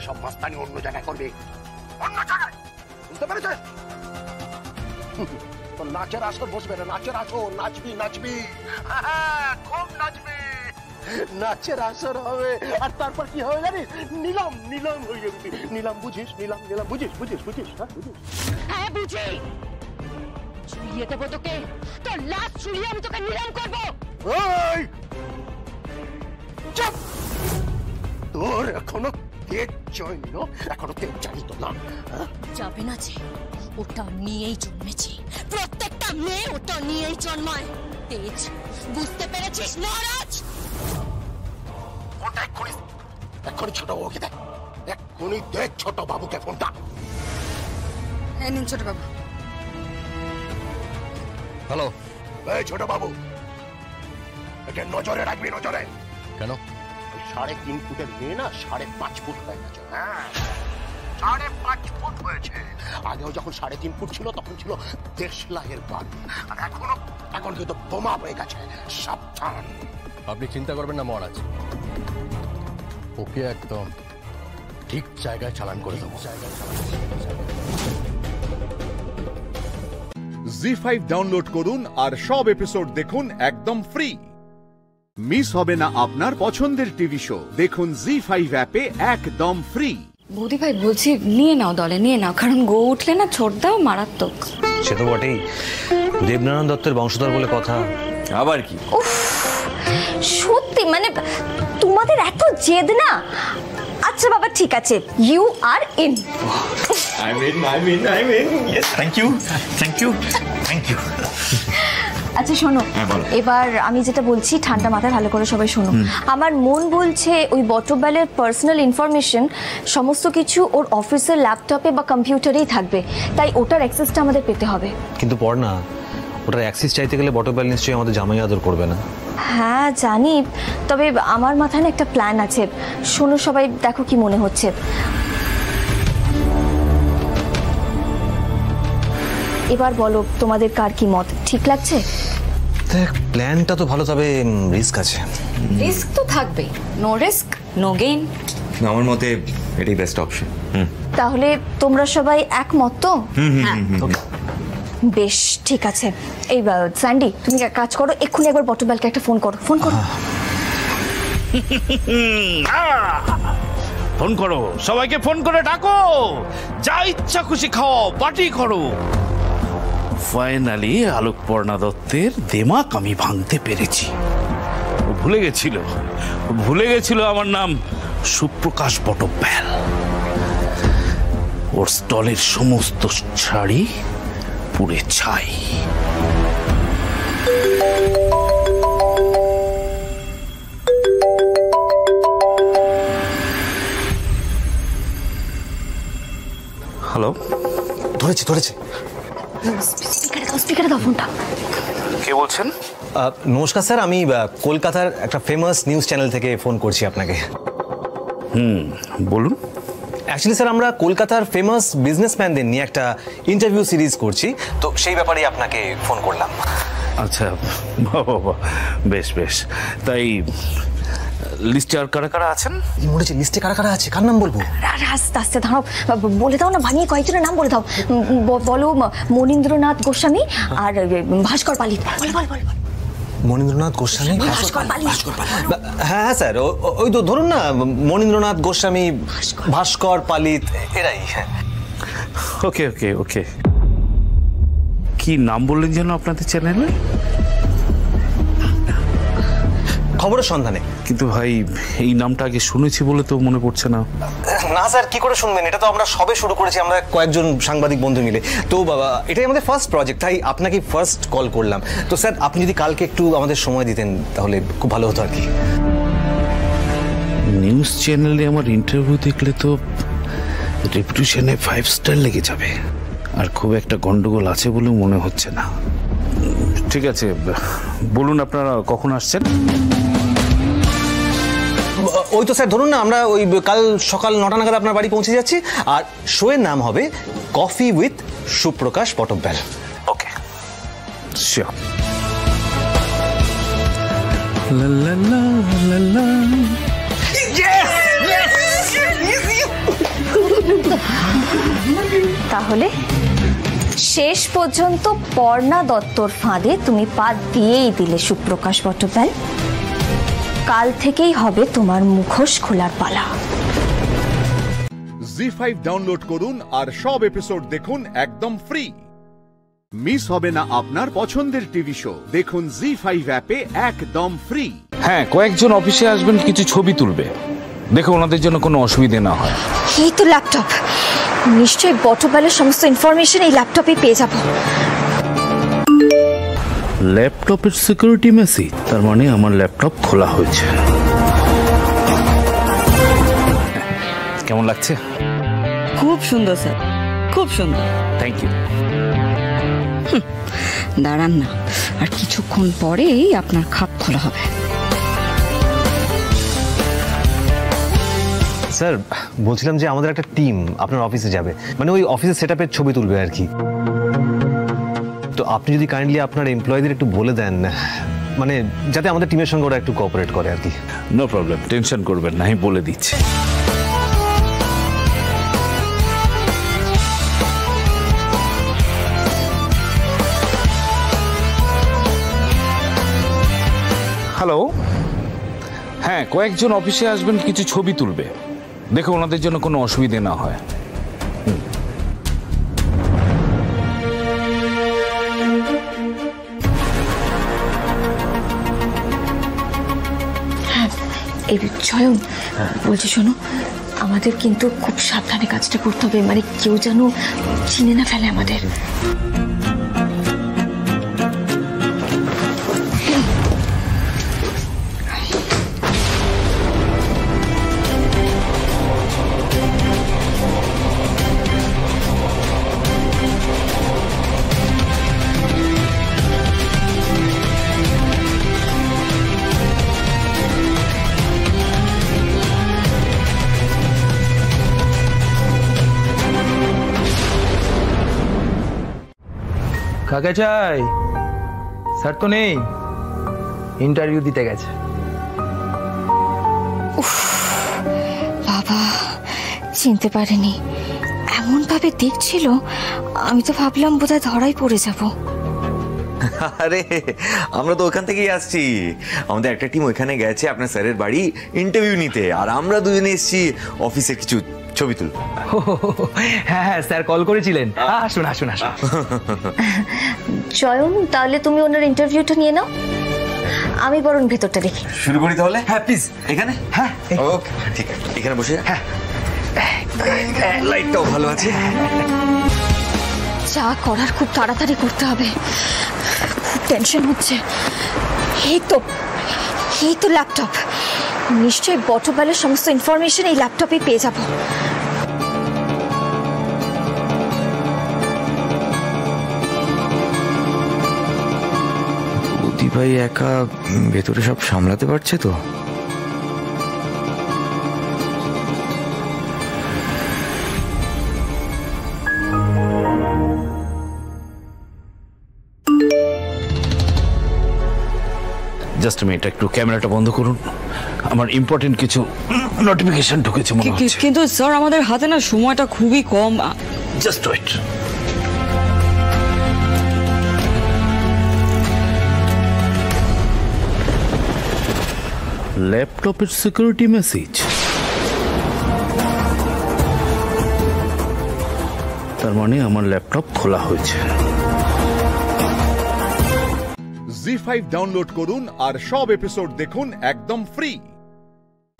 সব মাস্তানি অন্য জায়গায় করবে, অন্য জায়গায়। বুঝতে পেরেছিস? নাচের আসর বসবে না, নাচের আসর। নাচবি, খুব নাচবি। নাচের আসর হবে, আর তারপর কি হবে জানিস? নিলাম হয়ে যাবি। নিলাম বুঝিস? হ্যাঁ, বুঝি। ছুঁয়ে দেবো তোকে, তোর লাশ ছুঁয়ে আমি তোকে নিলাম করবো। চুপ! তোর এখনো তেজ জন্য, এখনো তেজ জানি তো না। যাবে না যে, ওটা নিয়েই জন্মেছে। প্রত্যেকটা মেয়ে ওটা নিয়েই জন্মায়। তেজ, বুঝতে পেরেছিস মহারাজ? ফোনটা এক্ষুনি ছোট বাবুকে দেখ। এক্ষুনি দে ছোট বাবুকে ফোনটা। হ্যাঁ, নিন ছোট বাবু। হ্যালো। এই ছোট বাবু, এটা নজরে রাখবি, নজরে। কেন? 3.5 ফুটের মেয়ে না 5.5 ফুট হয়ে গেছে। হ্যাঁ, 5.5 ফুট হয়েছে। আগেও যখন 3.5 ফুট ছিল, তখন ছিল দেশলাইয়ের গান। আর এখন কিন্তু বোমা হয়ে গেছে। সাবধান। আপনি চিন্তা করবেন না মহারাজ, ওকে একদম ঠিক জায়গায় চালান করে দেবো। জি5 ডাউনলোড করুন আর সব এপিসোড দেখুন একদম ফ্রি। মিস হবে না আপনার পছন্দের টিভি শো। দেখুন জি5 অ্যাপে একদম ফ্রি। বৌদি ভাই বলছি, নিয়ে নাও, দলে নিয়ে নাও, কারণ গো উঠলে না ছোটদাও মারাত্মক। সে তো বটেই, দেবনারায়ণ দত্তের বংশধর বলে কথা। আবার কি? সত্যি মানে তোমাদের এত জেদ না। আচ্ছা বাবা, ঠিক আছে, you are in. I mean, yes, thank you. আচ্ছা শোনো, এবার আমি যেটা বলছি ঠান্ডা মাথায় ভালো করে সবাই শোনো। আমার মন বলছে ওই বটবেলের পার্সোনাল ইনফরমেশন সমস্ত কিছু ওর অফিসের ল্যাপটপে বা কম্পিউটারেই থাকবে, তাই ওটার অ্যাক্সেসটা আমাদের পেতে হবে। কিন্তু পর না, ওটার অ্যাক্সেস চাইতে গেলে বটবেল নিশ্চয়ই আমাদের জামাই আদর করবে না। হ্যাঁ জানি, তবে আমার মাথায় একটা প্ল্যান আছে। শোনো সবাই, দেখো কি মনে হচ্ছে। এবার বলো তোমাদের কার কি মত, ঠিক লাগছে? দেখ, প্ল্যানটা তো ভালো, তবে রিস্ক আছে। রিস্ক তো থাকবেই, নো রিস্ক নো গেইন। আমার মতে এটাই বেস্ট অপশন। তাহলে তোমরা সবাই একমত তো? বেশ, ঠিক আছে। এই স্যান্ডি, তুমি এক কাজ করো, এক্ষুনি একবার বটবেলকে একটা ফোন করো। ফোন করো, সবাইকে ফোন করে ডাকো, যা ইচ্ছা খুশি খাও, পার্টি করো। ফাইনালি আলোকপর্ণা দত্তের দেমাক আমি ভাঙতে পেরেছি। ভুলে গেছিল আমার নাম সুপ্রকাশ বটব্যাল। ওর স্টলের সমস্ত শাড়ি পুড়ে ছাই। হ্যালো, ধরেছি ধরেছি। স্পিকারে দাও ফোনটা। কে বলছেন? নমস্কার স্যার, আমি কলকাতার একটা ফেমাস নিউজ চ্যানেল থেকে ফোন করছি আপনাকে। বলুন। অ্যাকচুয়ালি স্যার, আমরা কলকাতার ফেমাস বিজনেসম্যানদের নিয়ে একটা ইন্টারভিউ সিরিজ করছি, তো সেই ব্যাপারেই আপনাকে ফোন করলাম। আচ্ছা, বাবা, বেশ বেশ। তাই লিস্টে আর কারা কারা আছেন? মনে হচ্ছে লিস্টে কারা কারা আছে, কার নাম বলবো? আস্তে আস্তে ধরো, বলে দাও না, ভাঙিয়ে কয়েকজনের নাম বলে দাও। বলো, মনীন্দ্রনাথ গোস্বামী আর ভাস্কর পালিত। বল বল বল। মনীন্দ্রনাথ গোস্বামী, ভাস্কর পালিত। হ্যাঁ হ্যাঁ স্যার, ওই তো ধরুন না, মনীন্দ্রনাথ গোস্বামী, ভাস্কর পালিত, এরাই। ওকে ওকে ওকে। কি নাম বললেন যেন আপনাদের চ্যানেলে? খবরের সন্ধানে। কিন্তু ভাই, এই নামটা আগে শুনেছি বলে তো মনে পড়ছে না। না স্যার, কি করে শুনবেন, এটা তো আমরা সবে শুরু করেছি, আমরা কয়েকজন সাংবাদিক বন্ধু মিলে। তো বাবা, এটাই আমাদের ফার্স্ট প্রজেক্ট, তাই আপনাকে ফার্স্ট কল করলাম। তো স্যার, আপনি যদি কালকে একটু আমাদের সময় দিতেন তাহলে খুব ভালো হতো আর কি। নিউজ চ্যানেলে আমার ইন্টারভিউ দেখলে তো রেপুটেশনে 5 স্টার লেগে যাবে, আর খুব একটা গন্ডগোল আছে বলে মনে হচ্ছে না। ঠিক আছে, বলুন আপনারা কখন আসছেন? ওই তো স্যার, ধরুন না, আমরা ওই কাল সকাল 9টা নাগাদ আপনার বাড়ি পৌঁছে যাচ্ছি, আর শোয়ের নাম হবে coffee with Suprakash Batabyal. Okay, sure. তাহলে শেষ পর্যন্ত পর্ণা দত্তর ফাঁদে তুমি পা দিয়েই দিলে সুপ্রকাশ বটব্যাল। কাল থেকেই হবে তোমার মুখোশ খোলার পালা। জি5 ডাউনলোড করুন আর সব এপিসোড দেখুন একদম ফ্রি। মিস হবে না আপনার পছন্দের টিভি শো, দেখুন জি5 অ্যাপে একদম ফ্রি। হ্যাঁ, কয়েকজন অফিসে আসবেন, কিছু ছবি তুলবে, দেখো ওনাদের জন্য কোনো অসুবিধা না হয়। এই তো ল্যাপটপ, নিশ্চয়ই বটব্যালের সমস্ত ইনফরমেশন এই ল্যাপটপে পেয়ে যাব। ল্যাপটপের সিকিউরিটি মেসেজ, তার মানে আমার ল্যাপটপ খোলা হয়েছে। কেমন লাগছে? খুব সুন্দর স্যার, খুব সুন্দর। Thank you. দাঁড়ান না, আর কিছুক্ষণ পরেই আপনার খাপ খোলা হবে। স্যার, বলছিলাম যে আমাদের একটা টিম আপনার অফিসে যাবে, মানে ওই অফিসের সেটআপের ছবি তুলবে আর কি। তো আপনি যদি কাইন্ডলি আপনার এমপ্লয়ীদের একটু বলে দেন, মানে যাতে আমাদের টিমের সঙ্গে ওরা একটু কোঅপারেট করে আর কি। নো প্রবলেম, টেনশন করবেন না, আমি বলে দিচ্ছি। হ্যালো, হ্যাঁ, কয়েকজন অফিসে আসবেন, কিছু ছবি তুলবে, দেখো ওনাদের জন্য কোনো অসুবিধা না হয়। হ্যাঁ, এই জয়ন বলছি, শোনো, আমাদের কিন্তু খুব সাবধানে কাজটা করতে হবে, মানে কেউ যেন চিনে না ফেলে আমাদের। কাকে চাই? স্যার তো নেই, ইন্টারভিউ দিতে গেছে। বাবা, চিনতে পারিনি, এমন ভাবে দেখছিল, আমি তো ভাবলাম বোধহয় ধরাই পড়ে যাব। আরে আমরা তো ওখান থেকেই আসছি, আমাদের একটা টিম ওইখানে গেছে আপনার স্যারের বাড়ি ইন্টারভিউ নিতে, আর আমরা দুজনে এসেছি অফিসের কিছু ছবি তুল। হ্যাঁ হ্যাঁ, স্যার কল করেছিলেন। আসুন আসুন আসুন। জয়ন, তাহলে তুমি ওনার ইন্টারভিউটা নিয়ে নাও। আমি বরং ভেতরটা দেখি। শুরু করি তাহলে? হ্যাঁ প্লিজ। এখানে? হ্যাঁ ওকে ঠিক আছে, এখানে বসে। হ্যাঁ লাইটটাও ভালো আছে। যা করার খুব তাড়াতাড়ি করতে হবে, খুব টেনশন হচ্ছে। এই তো ল্যাপটপ, নিশ্চয়ই বটবেলের সমস্ত ইনফরমেশন এই ল্যাপটপে পেয়ে যাব। বুদ্ধি ভাই একা ভেতরে সব সামলাতে পারছে তো? জাস্ট মিনিট, একটু ক্যামেরাটা বন্ধ করুন, আমার ইম্পর্টেন্ট কিছু নোটিফিকেশন ঢুকেছে মনে হচ্ছে। কিন্তু স্যার আমাদের হাতে না সময়টা খুবই কম। Just wait. ল্যাপটপের সিকিউরিটি মেসেজ, তার মানে আমার ল্যাপটপ খোলা হয়েছে। জি5 ডাউনলোড করুন আর সব এপিসোড দেখুন একদম ফ্রি।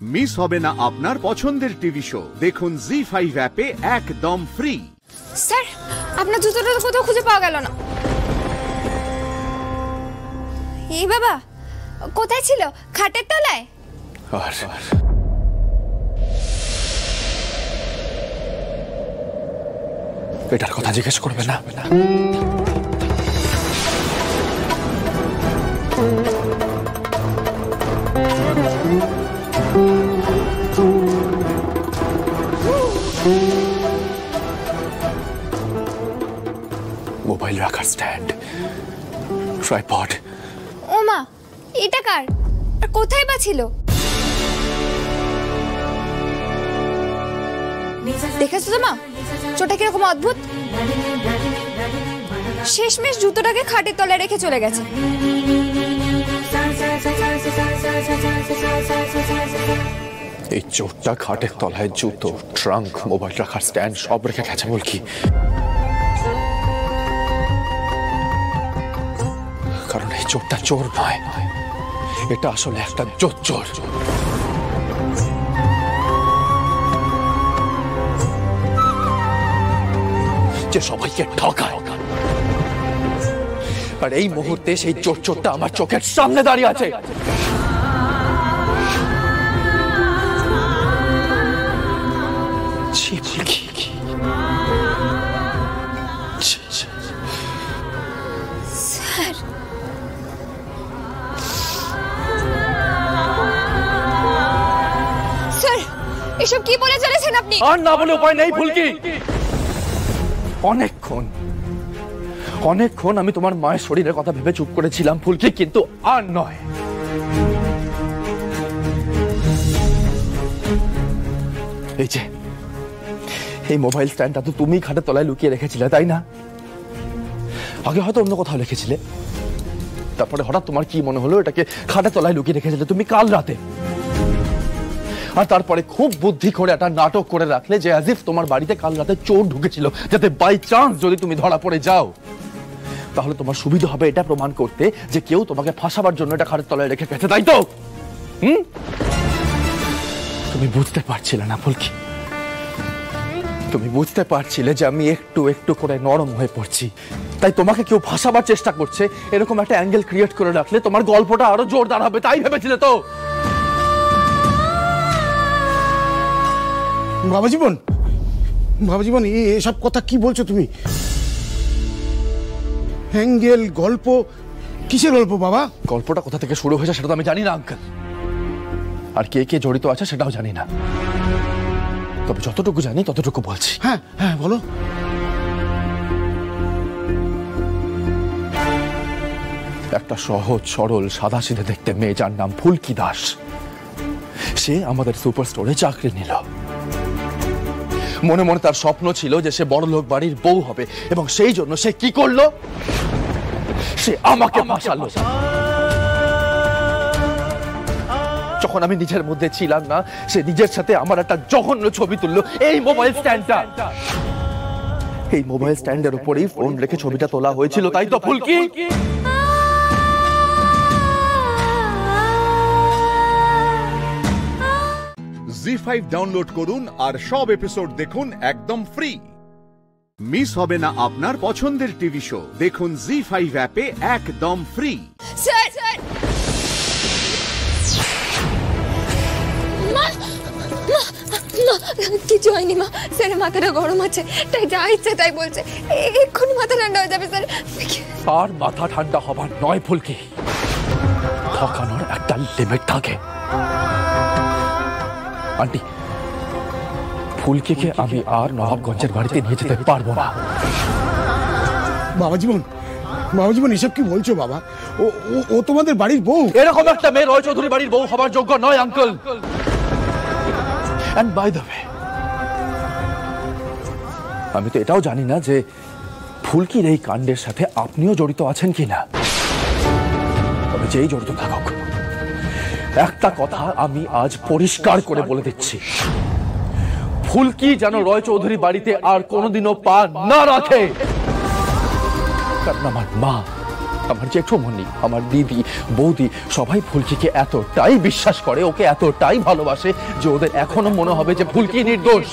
মিস হবে না আপনার পছন্দের টিভি শো, দেখুন জি5 অ্যাপে একদম ফ্রি। স্যার আপনার জুতোটা তো কোথাও খুঁজে পাওয়া গেল না। এই বাবা কোথায় ছিল? খাটের তলায়? এটার কথা জিজ্ঞেস করবে না। মোবাইল রাখার স্ট্যান্ড, ট্রাইপড। ও মা, এটা কার আর কোথায় বা ছিল? দেখেছো তো মা চোরটা কিরকম অদ্ভুত, শেষমেশ জুতোটাকে খাটের তলায় রেখে চলে গেছে। এই চোরটা খাটের তলায় জুতো, ট্রাঙ্ক, মোবাইল রাখার স্ট্যান্ড সব রেখে গেছে বল কি? কারণ এই চোরটা চোর নয়, এটা আসলে একটা চোর। যে সবাইকে ঠকায়। আর এই মুহূর্তে সেই চোরটা আমার চোখের সামনে দাঁড়িয়ে আছে। স্যার এসব কি বলে চলেছেন আপনি? আর না বলে উপায় নেই ফুলকি। অনেকক্ষণ আমি তোমার মায়ের শরীরের কথা ভেবে চুপ করেছিলাম ফুলকি, কিন্তু আর নয়। এই যে এই মোবাইল স্ট্যান্ডটা তো তুমি খাটের তলায় লুকিয়ে রেখেছিলে, তাই না? আগে হয়তো অন্য কোথাও রেখেছিলে, তারপরে হঠাৎ তোমার কি মনে হলো এটাকে খাটের তলায় লুকিয়ে রেখেছিলে তুমি কাল রাতে। আর তারপরে খুব বুদ্ধি করে একটা নাটক করে রাখলে যে অ্যাজ ইফ তোমার বাড়িতে কাল রাতে চোর ঢুকেছিল, যাতে বাই চান্স যদি তুমি ধরা পড়ে যাও তাহলে তোমার সুবিধা হবে এটা প্রমাণ করতে যে কেউ তোমাকে ফাঁসাবার জন্য এটা খাটের তলায় রেখে গেছে, তাই তো? তুমি বুঝতে পারছিলে না ফুলকি, তুমি বুঝতে পারছিলে যে আমি একটু একটু করে নরম হয়ে পড়ছি, তাই তোমাকে কেউ ফাঁসাবার চেষ্টা করছে এরকম একটা অ্যাঙ্গেল ক্রিয়েট করে রাখলে তোমার গল্পটা আরো জোরদার হবে, তাই ভেবেছিলে তো? বাবা জীবন এসব কথা কি বলছো তুমি? অ্যাঙ্গেল, গল্প, কিসের গল্প বাবা? গল্পটা কোথা থেকে শুরু হয়েছে সেটা তো আমি জানি না আঙ্কেল, আর কে কে জড়িত আছে সেটাও জানি না, তবে যতটুকু জানি ততটুকু বলছি। হ্যাঁ হ্যাঁ বলো। একটা সহজ সরল সাদাসিধে দেখতে মেয়ে যার নাম ফুলকি দাস, সে আমাদের সুপার স্টোরে চাকরি নিল। মনে মনে তার স্বপ্ন ছিল যে সে বড়লোক বাড়ির বউ হবে, এবং সেই জন্য সে কি করলো? সে আমাকে ফাঁসালো। যখন আমি নিজের মধ্যে ছিলাম না, সে নিজের সাথে আমার একটা জঘন্য ছবি তুললো, এই মোবাইল স্ট্যান্ডটা। এই মোবাইল স্ট্যান্ডের উপরেই ফোন রেখে ছবিটা তোলা হয়েছিল, তাই তো ফুলকি? জি5 ডাউনলোড করুন আর সব এপিসোড দেখুন একদম ফ্রি। মিস হবে না আপনার পছন্দের টিভি শো, দেখুন জি5 অ্যাপে একদম ফ্রি। স্যার কিছু হয়নি মা, স্যার মাথাটা গরম আছে তাই যা ইচ্ছে তাই বলছে, এক্ষুনি মাথা ঠান্ডা হয়ে যাবে স্যার। আর মাথা ঠান্ডা হবার নয় ফুলকি, ঠকানোর একটা লিমিট থাকে। আন্টি, ফুলকিকে আমি আর নবাবগঞ্জের বাড়িতে নিয়ে যেতে পারবো না। বাবা জীবন এসব কি বলছো বাবা? ও তোমাদের বাড়ির বউ। এরকম একটা মেয়ে রয় চৌধুরী বাড়ির বউ হবার যোগ্য নয় uncle. And by the way, আমি তো এটাও জানি না যে ফুলকির এই কাণ্ডের সাথে আপনিও জড়িত আছেন কিনা। তবে যেই জড়িত থাকুক, একটা কথা আমি আজ পরিষ্কার করে বলে দিচ্ছি, ফুলকি যেন রয় চৌধুরী বাড়িতে আর কোনোদিনও পা না রাখে। কারণ আমার মা, আমার জেঠুমণি, আমার দিদি, বৌদি সবাই ফুলকিকে এতটাই বিশ্বাস করে, ওকে এতটাই ভালোবাসে যে ওদের এখনো মনে হবে যে ফুলকি নির্দোষ।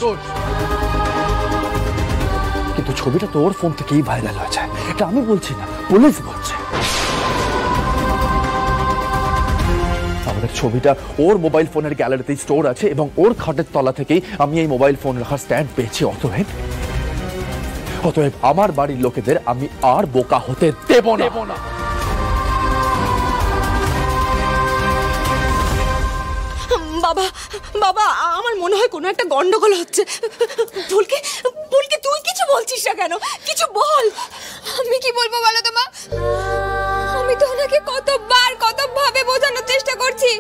কিন্তু ছবিটা তো ওর ফোন থেকেই ভাইরাল হয়ে যায়, এটা আমি বলছি না, পুলিশ বলছে। আমাদের ছবিটা ওর মোবাইল ফোনের গ্যালারিতে স্টোর আছে এবং ওর খাটের তলা থেকেই আমি এই মোবাইল ফোন রাখার স্ট্যান্ড পেয়েছি। অতএব আমার বাড়ির লোকেদের আমি আর বোকা হতে দেব না। বাবা আমার মনে হয় কোনো একটা গন্ডগোল হচ্ছে। ফুলকি তুই কিছু বলছিস না কেন? কিছু বল। আমি কি বলবো বলো তো মা? আমি তো ওনাকে কতভাবে বোঝানোর চেষ্টা করছি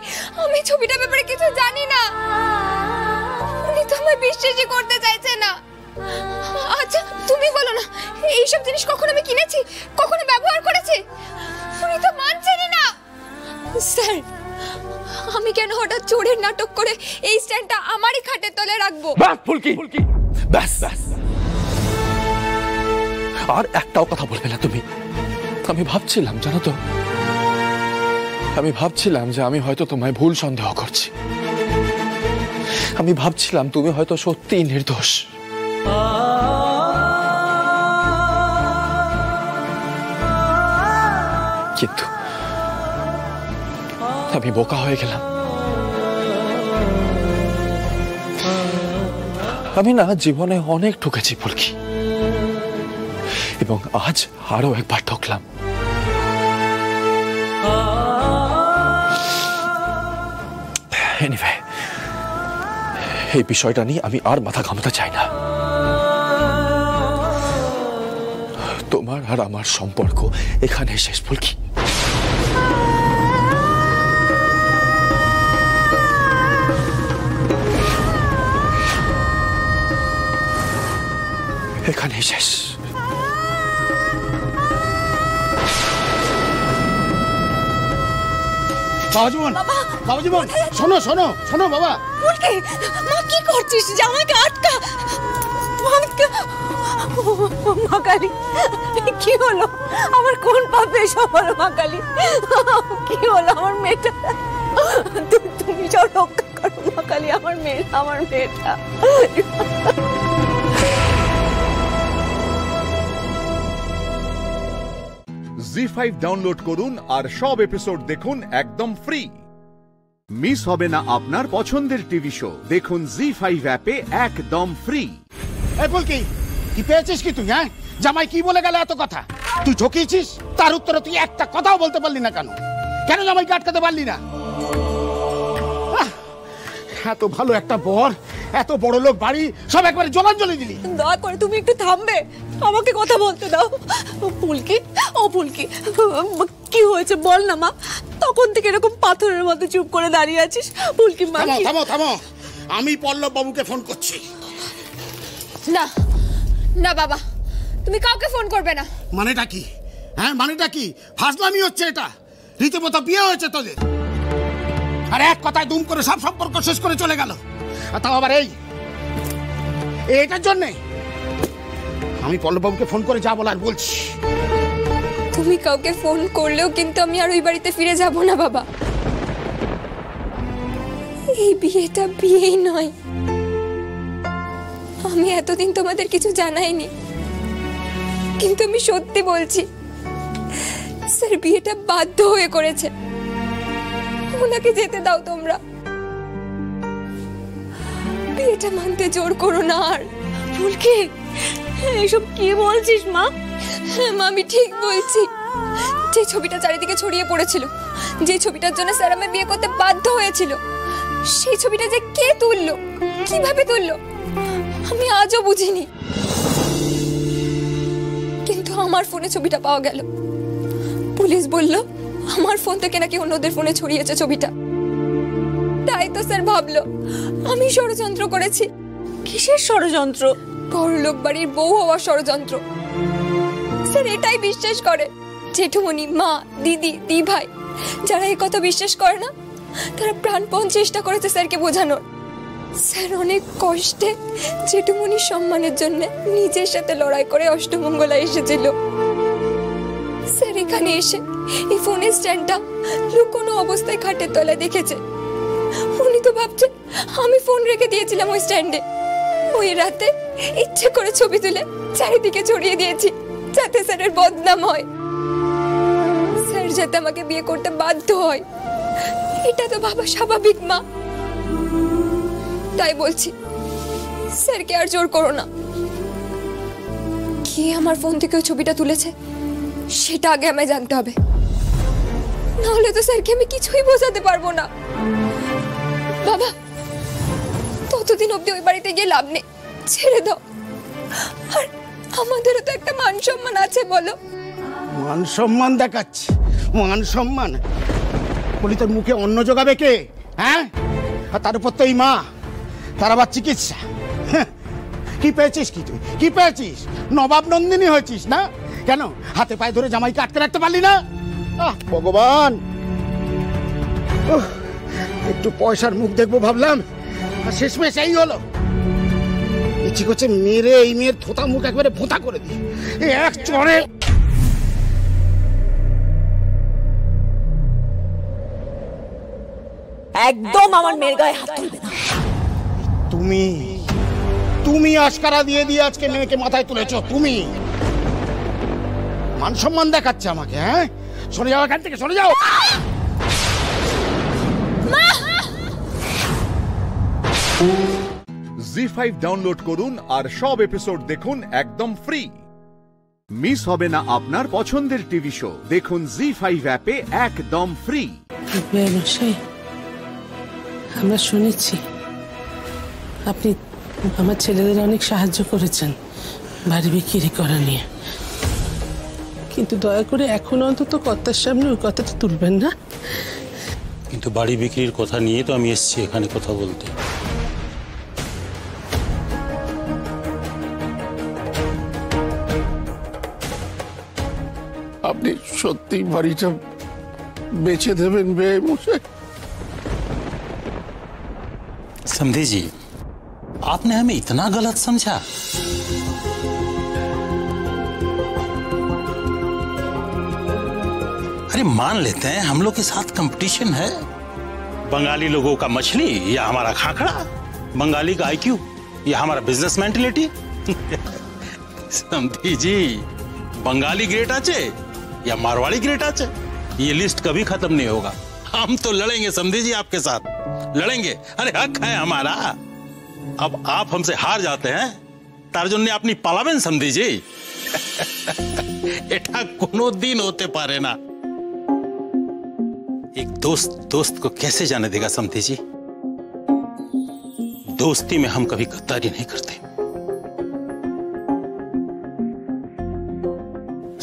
আমি ছবিটার ব্যাপারে কিছু জানি না। উনি তো আমায় বিশ্বাসই করতে চাইছে না। আচ্ছা তুমি বলো না, এইসব জিনিস কখনো আমি কিনেছি, কখনো ব্যবহার করেছি? উনি তো মানছেনই না। স্যার, আমি কেন হঠাৎ চোরের নাটক করে এই স্ট্যান্ডটা আমারই খাটের তলে রাখবো? ব্যাস ফুলকি, ব্যাস। আর একটাও কথা বলবে না তুমি। আমি ভাবছিলাম, জানো তো, আমি ভাবছিলাম যে আমি হয়তো তোমায় ভুল সন্দেহ করছি। আমি ভাবছিলাম তুমি হয়তো সত্যিই নির্দোষ। কিন্তু আমি বোকা হয়ে গেলাম। আমি না জীবনে অনেক ঠকেছি ফুলকি, এবং আজ আরো একবার ঠকলাম। এনিওয়ে, এই বিষয়টা নিয়ে আমি আর মাথা ঘামাতে চাই না। তোমার আর আমার সম্পর্ক এখানে শেষ ফুলকি। এখানে শেষ। বাবা জীবন শোনো বাবা। ফুলকি, মা কি করছিস? জামাইকে আটকা। মা কালী, কি হলো? আমার কোন পাপে সব হলো? মা কালী, কি হলো আমার মেয়েটা? তুমি সব রক্ষা করো মা কালী, আমার মেয়েটা। জি5 ডাউনলোড করুন আর সব এপিসোড দেখুন একদম ফ্রি। মিস হবে না আপনার পছন্দের টিভি শো, দেখুন জি5 অ্যাপে একদম ফ্রি। এই ফুলকি, কি পেয়েছিস কি তুই? হ্যাঁ, জামাই কি বলে গেল এত কথা? তুই ঠকিয়েছিস, তার উত্তরে তুই একটা কথাও বলতে পারলি না কেন? কেন জামাইকে আটকাতে পারলি না? এত ভালো একটা বর, এত বড় লোক বাড়ি, সব একবারে জলাঞ্জলি দিলি। দয়া করে তুমি একটু থামবে, আমাকে কথা বলতে দাও। ফুলকি, ও ফুলকি, কি হয়েছে বল না মা? তখন থেকে এরকম পাথরের মতো চুপ করে দাঁড়িয়ে আছিস। ফুলকি মা, থামো, আমি পল্লব বাবুকে ফোন করছি। না বাবা, তুমি কাউকে ফোন করবে না। মানেটা কি? হ্যাঁ, মানেটা কি? ফাজলামি হচ্ছে এটা। রীতিমতো বিয়ে হয়েছে তোদের, আর এক কথায় দুম করে সব সম্পর্ক শেষ করে চলে গেল। আর তাও আবার এইটার জন্যে। আমি পল্লববাবুকে ফোন করে যা বলার বলছি। তুমি কাউকে ফোন করলেও কিন্তু আমি আর ওই বাড়িতে ফিরে যাব না বাবা। এই বিয়েটা বিয়েই নয়। আমি এতদিন তোমাদের কিছু জানাইনি, কিন্তু আমি সত্যি বলছি, স্যার বিয়েটা বাধ্য হয়ে করেছে। ওনাকে যেতে দাও তোমরা, বিয়েটা মানতে জোর করো না। আর ফুলকি, এসব কি বলছিস মা? আমি ঠিক বলছি। যে ছবিটা চারিদিকে ছড়িয়ে পড়েছিল, যে ছবিটার জন্য স্যার আমায় বিয়ে করতে বাধ্য হয়েছিল, সেই ছবিটা যে কে তুললো, কিভাবে তুললো, আমি আজও বুঝিনি। কিন্তু আমার ফোনে ছবিটা পাওয়া গেল। পুলিশ বলল আমার ফোন থেকে নাকি অন্যদের ফোনে ছড়িয়েছে ছবিটা। তাই তো স্যার ভাবলো আমি ষড়যন্ত্র করেছি। কিসের ষড়যন্ত্র? বড়লোক বাড়ির বউ হওয়ার ষড়যন্ত্র। স্যার এটাই বিশ্বাস করে। জেঠুমনি, মা, দিদি, দি ভাই যারা এই কথা বিশ্বাস করে না, তারা প্রাণপণ চেষ্টা করেছে স্যারকে বোঝানোর। স্যার অনেক কষ্টে জেঠুমনির সম্মানের জন্য নিজের সাথে লড়াই করে অষ্টমঙ্গলায় এসেছিল। স্যার এখানে এসে এই ফোনের স্ট্যান্ডটা লুকোনো অবস্থায় খাটের তলায় দেখেছে। উনি তো ভাবছে আমি ফোন রেখে দিয়েছিলাম ওই স্ট্যান্ডে। ওই রাতে ইচ্ছে করে ছবি তুলে চারিদিকে ছড়িয়ে দিয়েছি, যাতে স্যারের বদনাম হয়, স্যার যাতে আমাকে বিয়ে করতে বাধ্য হয়। এটা তো ভাবা স্বাভাবিক মা। তাই বলছি, স্যারকে আর জোর করো না। কি আমার ফোন থেকে ওই ছবিটা তুলেছে সেটা আগে আমায় জানতে হবে, নাহলে তো স্যারকে আমি কিছুই বোঝাতে পারবো না। বাবা, ততদিন অব্দি ওই বাড়িতে গিয়ে লাভ নেই, ছেড়ে দাও। আর আমাদেরও তো একটা মান সম্মান আছে, বলো। মান সম্মান দেখাচ্ছে? মান সম্মান বলি তোর মুখে অন্ন জোগাবে কে? হ্যাঁ, আর তার উপর তো এই মা, তার আবার চিকিৎসা। কি পেয়েছিস? কি তুই কি পেয়েছিস? নবাব নন্দিনী হয়েছিস না? কেন হাতে পায়ে ধরে জামাইকে আটকে রাখতে পারলি না? ভগবান, একটু পয়সার মুখ দেখবো ভাবলাম, আর শেষমেশ এই হলো। ইচ্ছে করছে মেরে এই মেয়ের থোতা মুখ একবারে ভোঁতা করে দিই এক চড়ে। একদম আমার মেয়ের গায়ে হাত তুলবে না। তুমি আশকারা দিয়ে দিয়ে আজকে মেয়েকে মাথায় তুলেছো। তুমি মান সম্মান দেখাচ্ছে আমাকে। হ্যাঁ, সরে যাও এখান থেকে, সরে যাও। জি5 ডাউনলোড করুন আর সব এপিসোড দেখুন একদম ফ্রি। মিস হবে না আপনার পছন্দের টিভি শো। দেখুন জি5 অ্যাপে একদম ফ্রি। আমরা শুনেছি আপনি আমার ছেলেদের অনেক সাহায্য করেছেন বাড়ি বিক্রি করা নিয়ে, কিন্তু দয়া করে এখন অন্তত কর্তার সামনে ওই কথাটা তুলবেন না। কিন্তু বাড়ি বিক্রির কথা নিয়ে তো আমি এসেছি এখানে কথা বলতে। আপনি সত্যি বাড়িটা বেচে দেবেন বেয়ে মশাই? समझे जी, आपने हमें इतना गलत समझा। अरे मान लेते हैं हम लोग के साथ कंपटीशन है। बंगाली लोगों का मछली या हमारा खाखड़ा, बंगाली का आईक्यू या हमारा बिजनेस मेंटलिटी। समझी जी, बंगाली ग्रेट आचे या मारवाड़ी ग्रेट आचे, ये लिस्ट कभी खत्म नहीं होगा। हम तो लड़ेंगे समझी जी आपके साथ, लड़ेंगे। अरे हक है हमारा। अब आप हमसे हार जाते हैं तार जन्य अपनी पालाबेन समझी जी। एटा कोनो दिन होते पारे ना। एक दोस्त को कैसे जाने देगा समझी जी? दोस्ती में हम कभी गद्दारी नहीं करते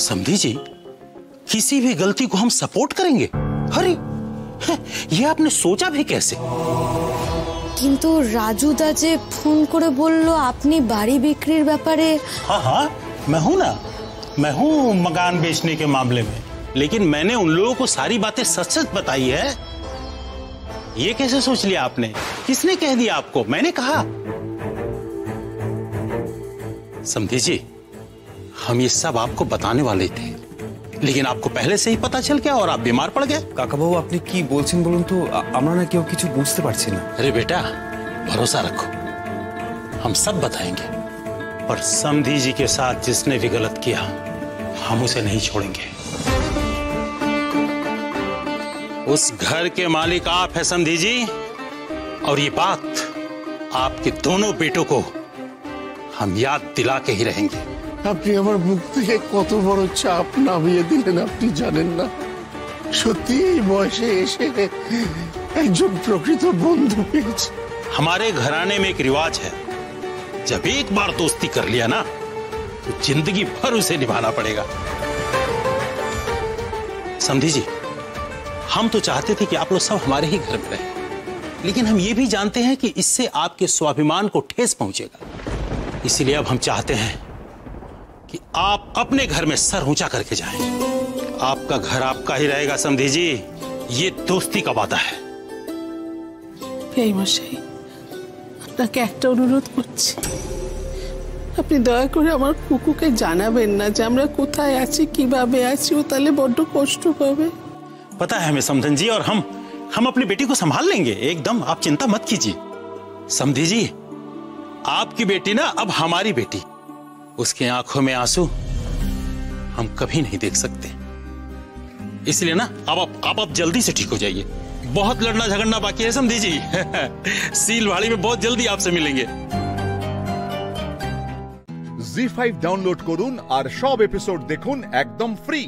समझी जी। किसी भी गलती को हम सपोर्ट करेंगे? अरे ये आपने सोचा भी कैसे? কিন্তু রাজু দা যে ফোন করে বলল আপনি বাড়ি বিক্রির ব্যাপারে। हाँ हाँ, मैं हूं ना, मैं हूं मकान बेचने के मामले में, लेकिन मैंने उन लोगों को सारी बातें सच सच बताई है। ये कैसे सोच लिया आपने? किसने कह दिया आपको? मैंने कहा। समझी जी, हम ये सब आपको बताने वाले थे, लेकिन आपको पहले से ही पता चल गया और आप बीमार पड़ गए। কাকাবাবু আপনি কি বলছেন বলুন তো, আমরা না কেউ কিছু বুঝতে পারছি না। अरे बेटा भरोसा रखो, हम सब बताएंगे। और समधी जी के साथ जिसने भी गलत किया हम उसे नहीं छोड़ेंगे। उस घर के मालिक आप है समधी जी, और ये बात आपके दोनों बेटों को हम याद दिला के ही रहेंगे। আপনি আমার মুখ থেকে কত বড় চাপ নামিয়ে দিলেন আপনি জানেন না। সত্যি এই বয়সে এসে একজন প্রকৃত বন্ধু পেয়েছি। हमारे घराने में एक रिवाज है, जब एक बार दोस्ती कर लिया ना तो जिंदगी भर उसे निभाना पड़ेगा। समझी जी, हम तो चाहते थे कि आप लोग सब हमारे ही घर में रहें, लेकिन हम ये भी जानते हैं कि इससे आपके स्वाभिमान को ठेस पहुंचेगा। इसीलिए अब हम चाहते हैं कि आप अपने घर में सर ऊंचा करके जाएं। आपका घर आपका ही रहेगा समधी जी, ये दोस्ती का वादा है। এই মশাই, আপনাকে একটা অনুরোধ করছি, আপনি দয়া করে আমার কুকুকে জানাবেন না যে আমরা কোথায় আছি, কিভাবে আছি। ও তাহলে বড্ড কষ্ট পাবে। पता है हमें समधन जी, और हम अपनी बेटी को संभाल लेंगे एकदम, आप चिंता मत कीजिए। समधी जी, आपकी बेटी ना अब हमारी बेटी, उसकी आंखों में आंसू हम कभी नहीं देख सकते। इसलिए ना अब आप जल्दी से ठीक हो जाइए। बहुत लड़ना झगड़ना बाकी है समधी जी। सीलवाड़ी में बहुत जल्दी आपसे मिलेंगे। জি5 ডাউনলোড করুন আর সব এপিসোড দেখুন একদম ফ্রি।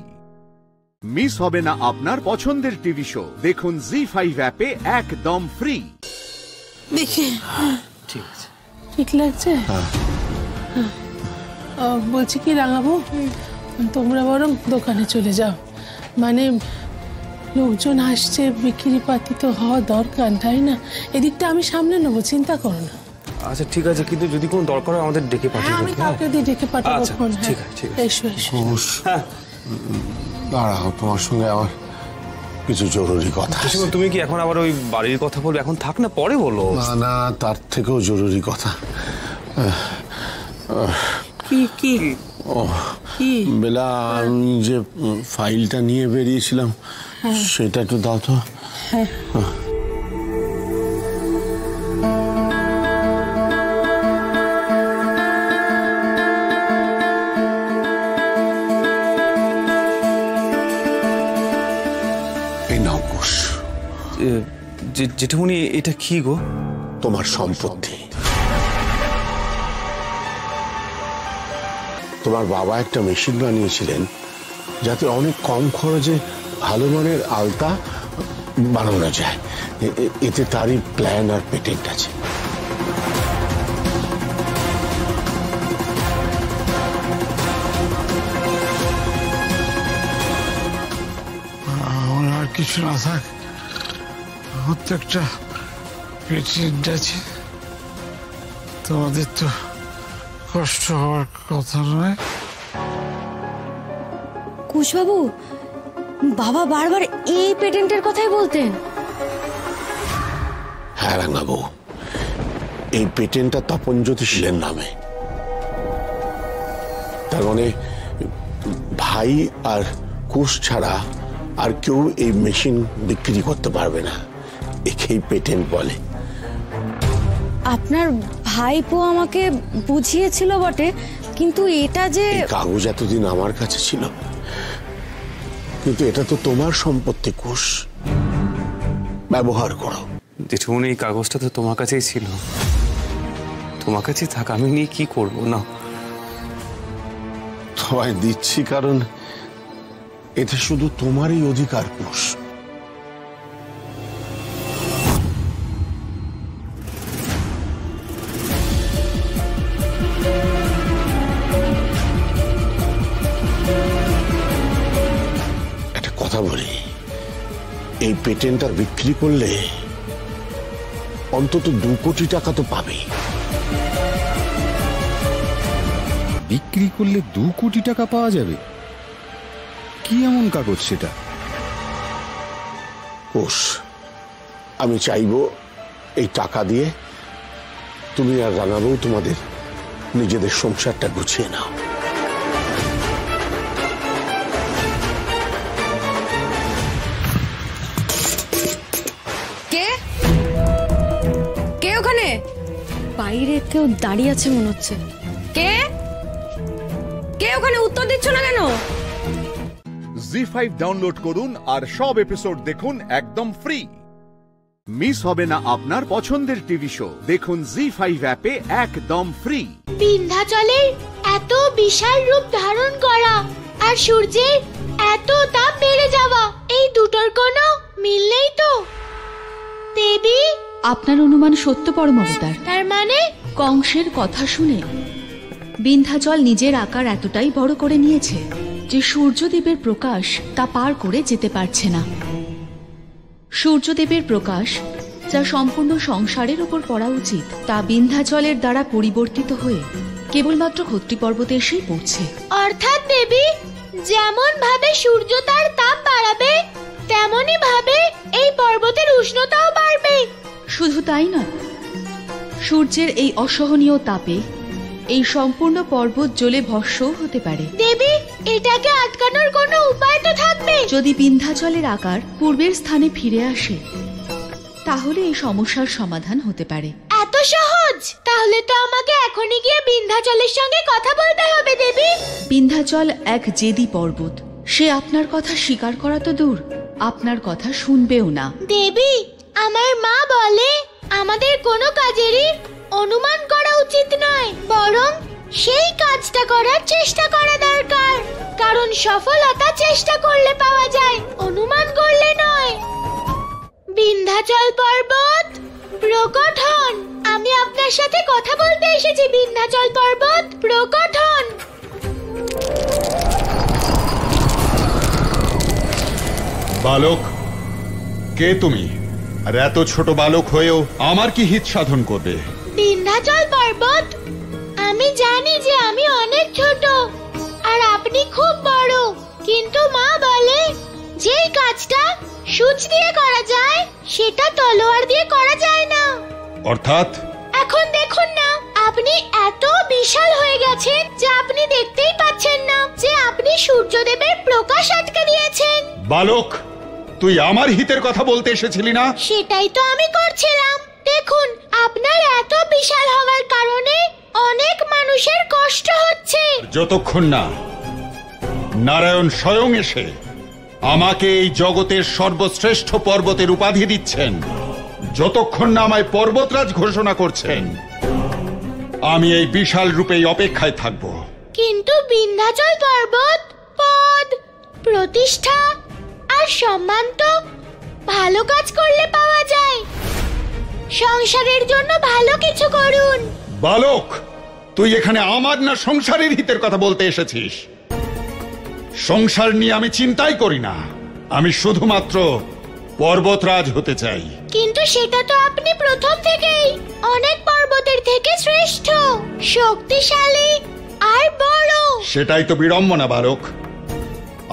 মিস হবে না আপনার পছন্দের টিভি শো, দেখুন জি5 অ্যাপে একদম ফ্রি। দেখি ঠিক আছে, ঠিক লাগছে? বলছি কি রাঙাবো, তোমরা বরং দোকানে চলে যাও, মানে লোকজন আসছে, বিক্রি পাতি তো হওয়া দরকার, তাই না? এদিকটা আমি সামনে নেবো, চিন্তা করো না। আচ্ছা ঠিক আছে, কিন্তু যদি কোনো দরকার হয় আমাদের ডেকে পাঠিয়ে আমি কাউকে দিয়ে ডেকে পাঠাবো। ফোন। ঠিক আছে, ঠিক আছে। এসো এসো। দাঁড়াও, তোমার সঙ্গে আমার কিছু জরুরি কথা। তুমি কি এখন আবার ওই বাড়ির কথা বলবে? এখন থাক না, পরে বলো। না না, তার থেকেও জরুরি কথা। কি কি কি বেলা, আমি যে ফাইলটা নিয়ে বেরিয়েছিলাম সেটা একটু দাও তো। হ্যাঁ জেঠুমনি, এটা কি গো? তোমার সম্পত্তি। তোমার বাবা একটা মেশিন বানিয়েছিলেন যাতে অনেক কম খরচে ভালো মানের আলতা বানানো যায়। এতে তারই প্ল্যান আর পেটেন্ট আছে। আমার আর কিছু না থাক, প্রত্যেকটা পেটেন্ট আছে। তোমাদের তো কষ্ট হওয়ার কথা নয়। কুশবাবু, বাবা বারবার এই পেটেন্টের কথাই বলতেন। হ্যাঁ রাঙাবু, এই পেটেন্টটা তপনজ্যোতি শীলের নামে। তার মানে ভাই আর কুশ ছাড়া আর কেউ এই মেশিন বিক্রি করতে পারবে না, একেই পেটেন্ট বলে। আপনার ভাইপো আমাকে বুঝিয়েছিল বটে, কিন্তু এটা যে কাগজ এতদিন আমার কাছে ছিল, কিন্তু এটা তো তোমার সম্পত্তি কুশ, ব্যবহার করো। জেঠুমনি, এই কাগজটা তো তোমার কাছেই ছিল, তোমার কাছেই থাক, আমি নিয়ে কি করবো? না, তোমায় দিচ্ছি কারণ এটা শুধু তোমারই অধিকার কুশ। কথা বলি, এই পেটেন্টটা বিক্রি করলে অন্তত 2 কোটি টাকা তো পাবে। বিক্রি করলে 2 কোটি টাকা পাওয়া যাবে? কি এমন কাগজ সেটা? কোষ, আমি চাইবো এই টাকা দিয়ে তুমি আর রাঙাবো তোমাদের নিজেদের সংসারটা গুছিয়ে নাও। ওখানে? বাইরে কেউ দাঁড়িয়ে আছে মনে হচ্ছে। কে কে ওখানে? উত্তর দিচ্ছ না কেন? জি5 ডাউনলোড করুন আর সব এপিসোড দেখুন একদম ফ্রি। মিস হবে না আপনার পছন্দের টিভি শো, দেখুন জি5 অ্যাপে একদম ফ্রি। বিন্ধ্যাচলের এত বিশাল রূপ ধারণ করা আর সূর্যের এত তাপ বেড়ে যাওয়া, এই দুটোর কোনো মিল নেই তো দেবী? আপনার অনুমান সত্য পরম অবতার। তার মানে কংসের কথা শুনে বিন্ধ্যাচল নিজের আকার এতটাই বড় করে নিয়েছে যে সূর্যদেবের প্রকাশ তা পার করে যেতে পারছে না। সূর্যদেবের প্রকাশ যা সম্পূর্ণ সংসারের উপর পড়া উচিত, তা বিন্ধ্যাচলের দ্বারা পরিবর্তিত হয়ে কেবলমাত্র ক্ষত্রি পর্বতে এসেই পড়ছে। অর্থাৎ দেবী, যেমন ভাবে সূর্য তার তাপ বাড়াবে, তেমনি ভাবে এই পর্বতের উষ্ণতাও বাড়বে। শুধু তাই নয়, সূর্যের এই অসহনীয় তাপে এই সম্পূর্ণ পর্বত জ্বলে ভস্মও হতে পারে। দেবী, এটাকে আটকানোর কোনো উপায় তো থাকবে। যদি বিন্ধ্যাচলের আকার পূর্বের স্থানে ফিরে আসে, তাহলে এই সমস্যার সমাধান হতে পারে। এত সহজ? তাহলে তো আমাকে এখনই গিয়ে বিন্ধ্যাচলের সঙ্গে কথা বলতে হবে দেবী। বিন্ধ্যাচল এক জেদি পর্বত, সে আপনার কথা স্বীকার করা তো দূর, আপনার কথা শুনবেও না। দেবী, আমার মা বলে আমাদের কোনো কাজেরই অনুমান করা উচিত নয়, বরং সেই কাজটা করার চেষ্টা করা দরকার। কারণ সফলতা চেষ্টা করলে পাওয়া যায়, অনুমান করলে নয়। বিন্ধ্যাচল পর্বত প্রকট হন। আমি আপনার সাথে কথা বলতে এসেছি। বিন্ধ্যাচল পর্বত প্রকট হন। বালক, কে তুমি? আর এত ছোট বালক হয়েও আমার কি হিত সাধন করবে? বিন্ধ্যাচল পর্বত, আমি জানি যে আমি অনেক ছোট আর আপনি খুব বড়, কিন্তু মা বলে যেই কাজটা সূচ দিয়ে করা যায় সেটা তলোয়ার দিয়ে করা যায় না। অর্থাৎ? এখন দেখুন না, আপনি এত বিশাল হয়ে গেছেন যে আপনি দেখতেই পাচ্ছেন না যে আপনি সূর্যদেবের প্রকাশ আটকে দিয়েছেন। বালক, তুই আমার হিতের কথা বলতে এসেছিলি না? সেটাই তো আমি করছিলাম। দেখুন, আপনার এত বিশাল হওয়ার কারণে অনেক মানুষের কষ্ট হচ্ছে। যতক্ষণ না নারায়ণ স্বয়ং এসে আমাকে এই জগতের সর্বশ্রেষ্ঠ পর্বতের উপাধি দিচ্ছেন, যতক্ষণ না আমায় পর্বতরাজ ঘোষণা করছেন, আমি এই বিশাল রূপেই অপেক্ষায় থাকব। কিন্তু বিন্ধ্যাচল পর্বত পদ, প্রতিষ্ঠা আর সম্মান তো ভালো কাজ করলে পাওয়া যায়। সংসারের জন্য ভালো কিছু করুন। বালক, তুই এখানে আমার না সংসারের হিতের কথা বলতে এসেছিস? সংসার নিয়ে আমি চিন্তাই করি না, আমি শুধুমাত্র পর্বতরাজ হতে চাই। কিন্তু সেটা তো আপনি প্রথম থেকেই অনেক পর্বতের থেকে শ্রেষ্ঠ, শক্তিশালী আর বড়। সেটাই তো বিড়ম্বনা বালক।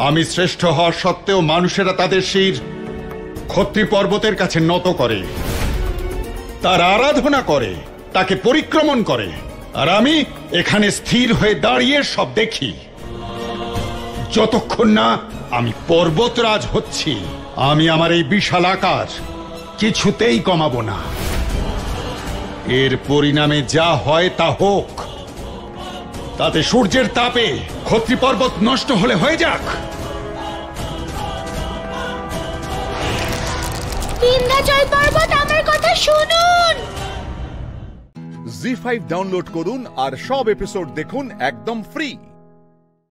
আমি শ্রেষ্ঠ হওয়া সত্ত্বেও মানুষেরা তাদের শির ক্ষত্রি পর্বতের কাছে নত করে, তার আরাধনা করে, তাকে পরিক্রমণ করে, আর আমি এখানে স্থির হয়ে দাঁড়িয়ে সব দেখি। যতক্ষণ না আমি পর্বতরাজ হচ্ছি, আমি আমার এই বিশাল আকার কিছুতেই কমাবো না। এর পরিণামে যা হয় তা হোক, তাতে সূর্যের তাপে ক্ষত্রি পর্বত নষ্ট হলে হয়ে যাক। বিন্ধ্যাচল পর্বত, আমার কথা শুনুন। জি5 ডাউনলোড করুন আর সব এপিসোড দেখুন একদম ফ্রি।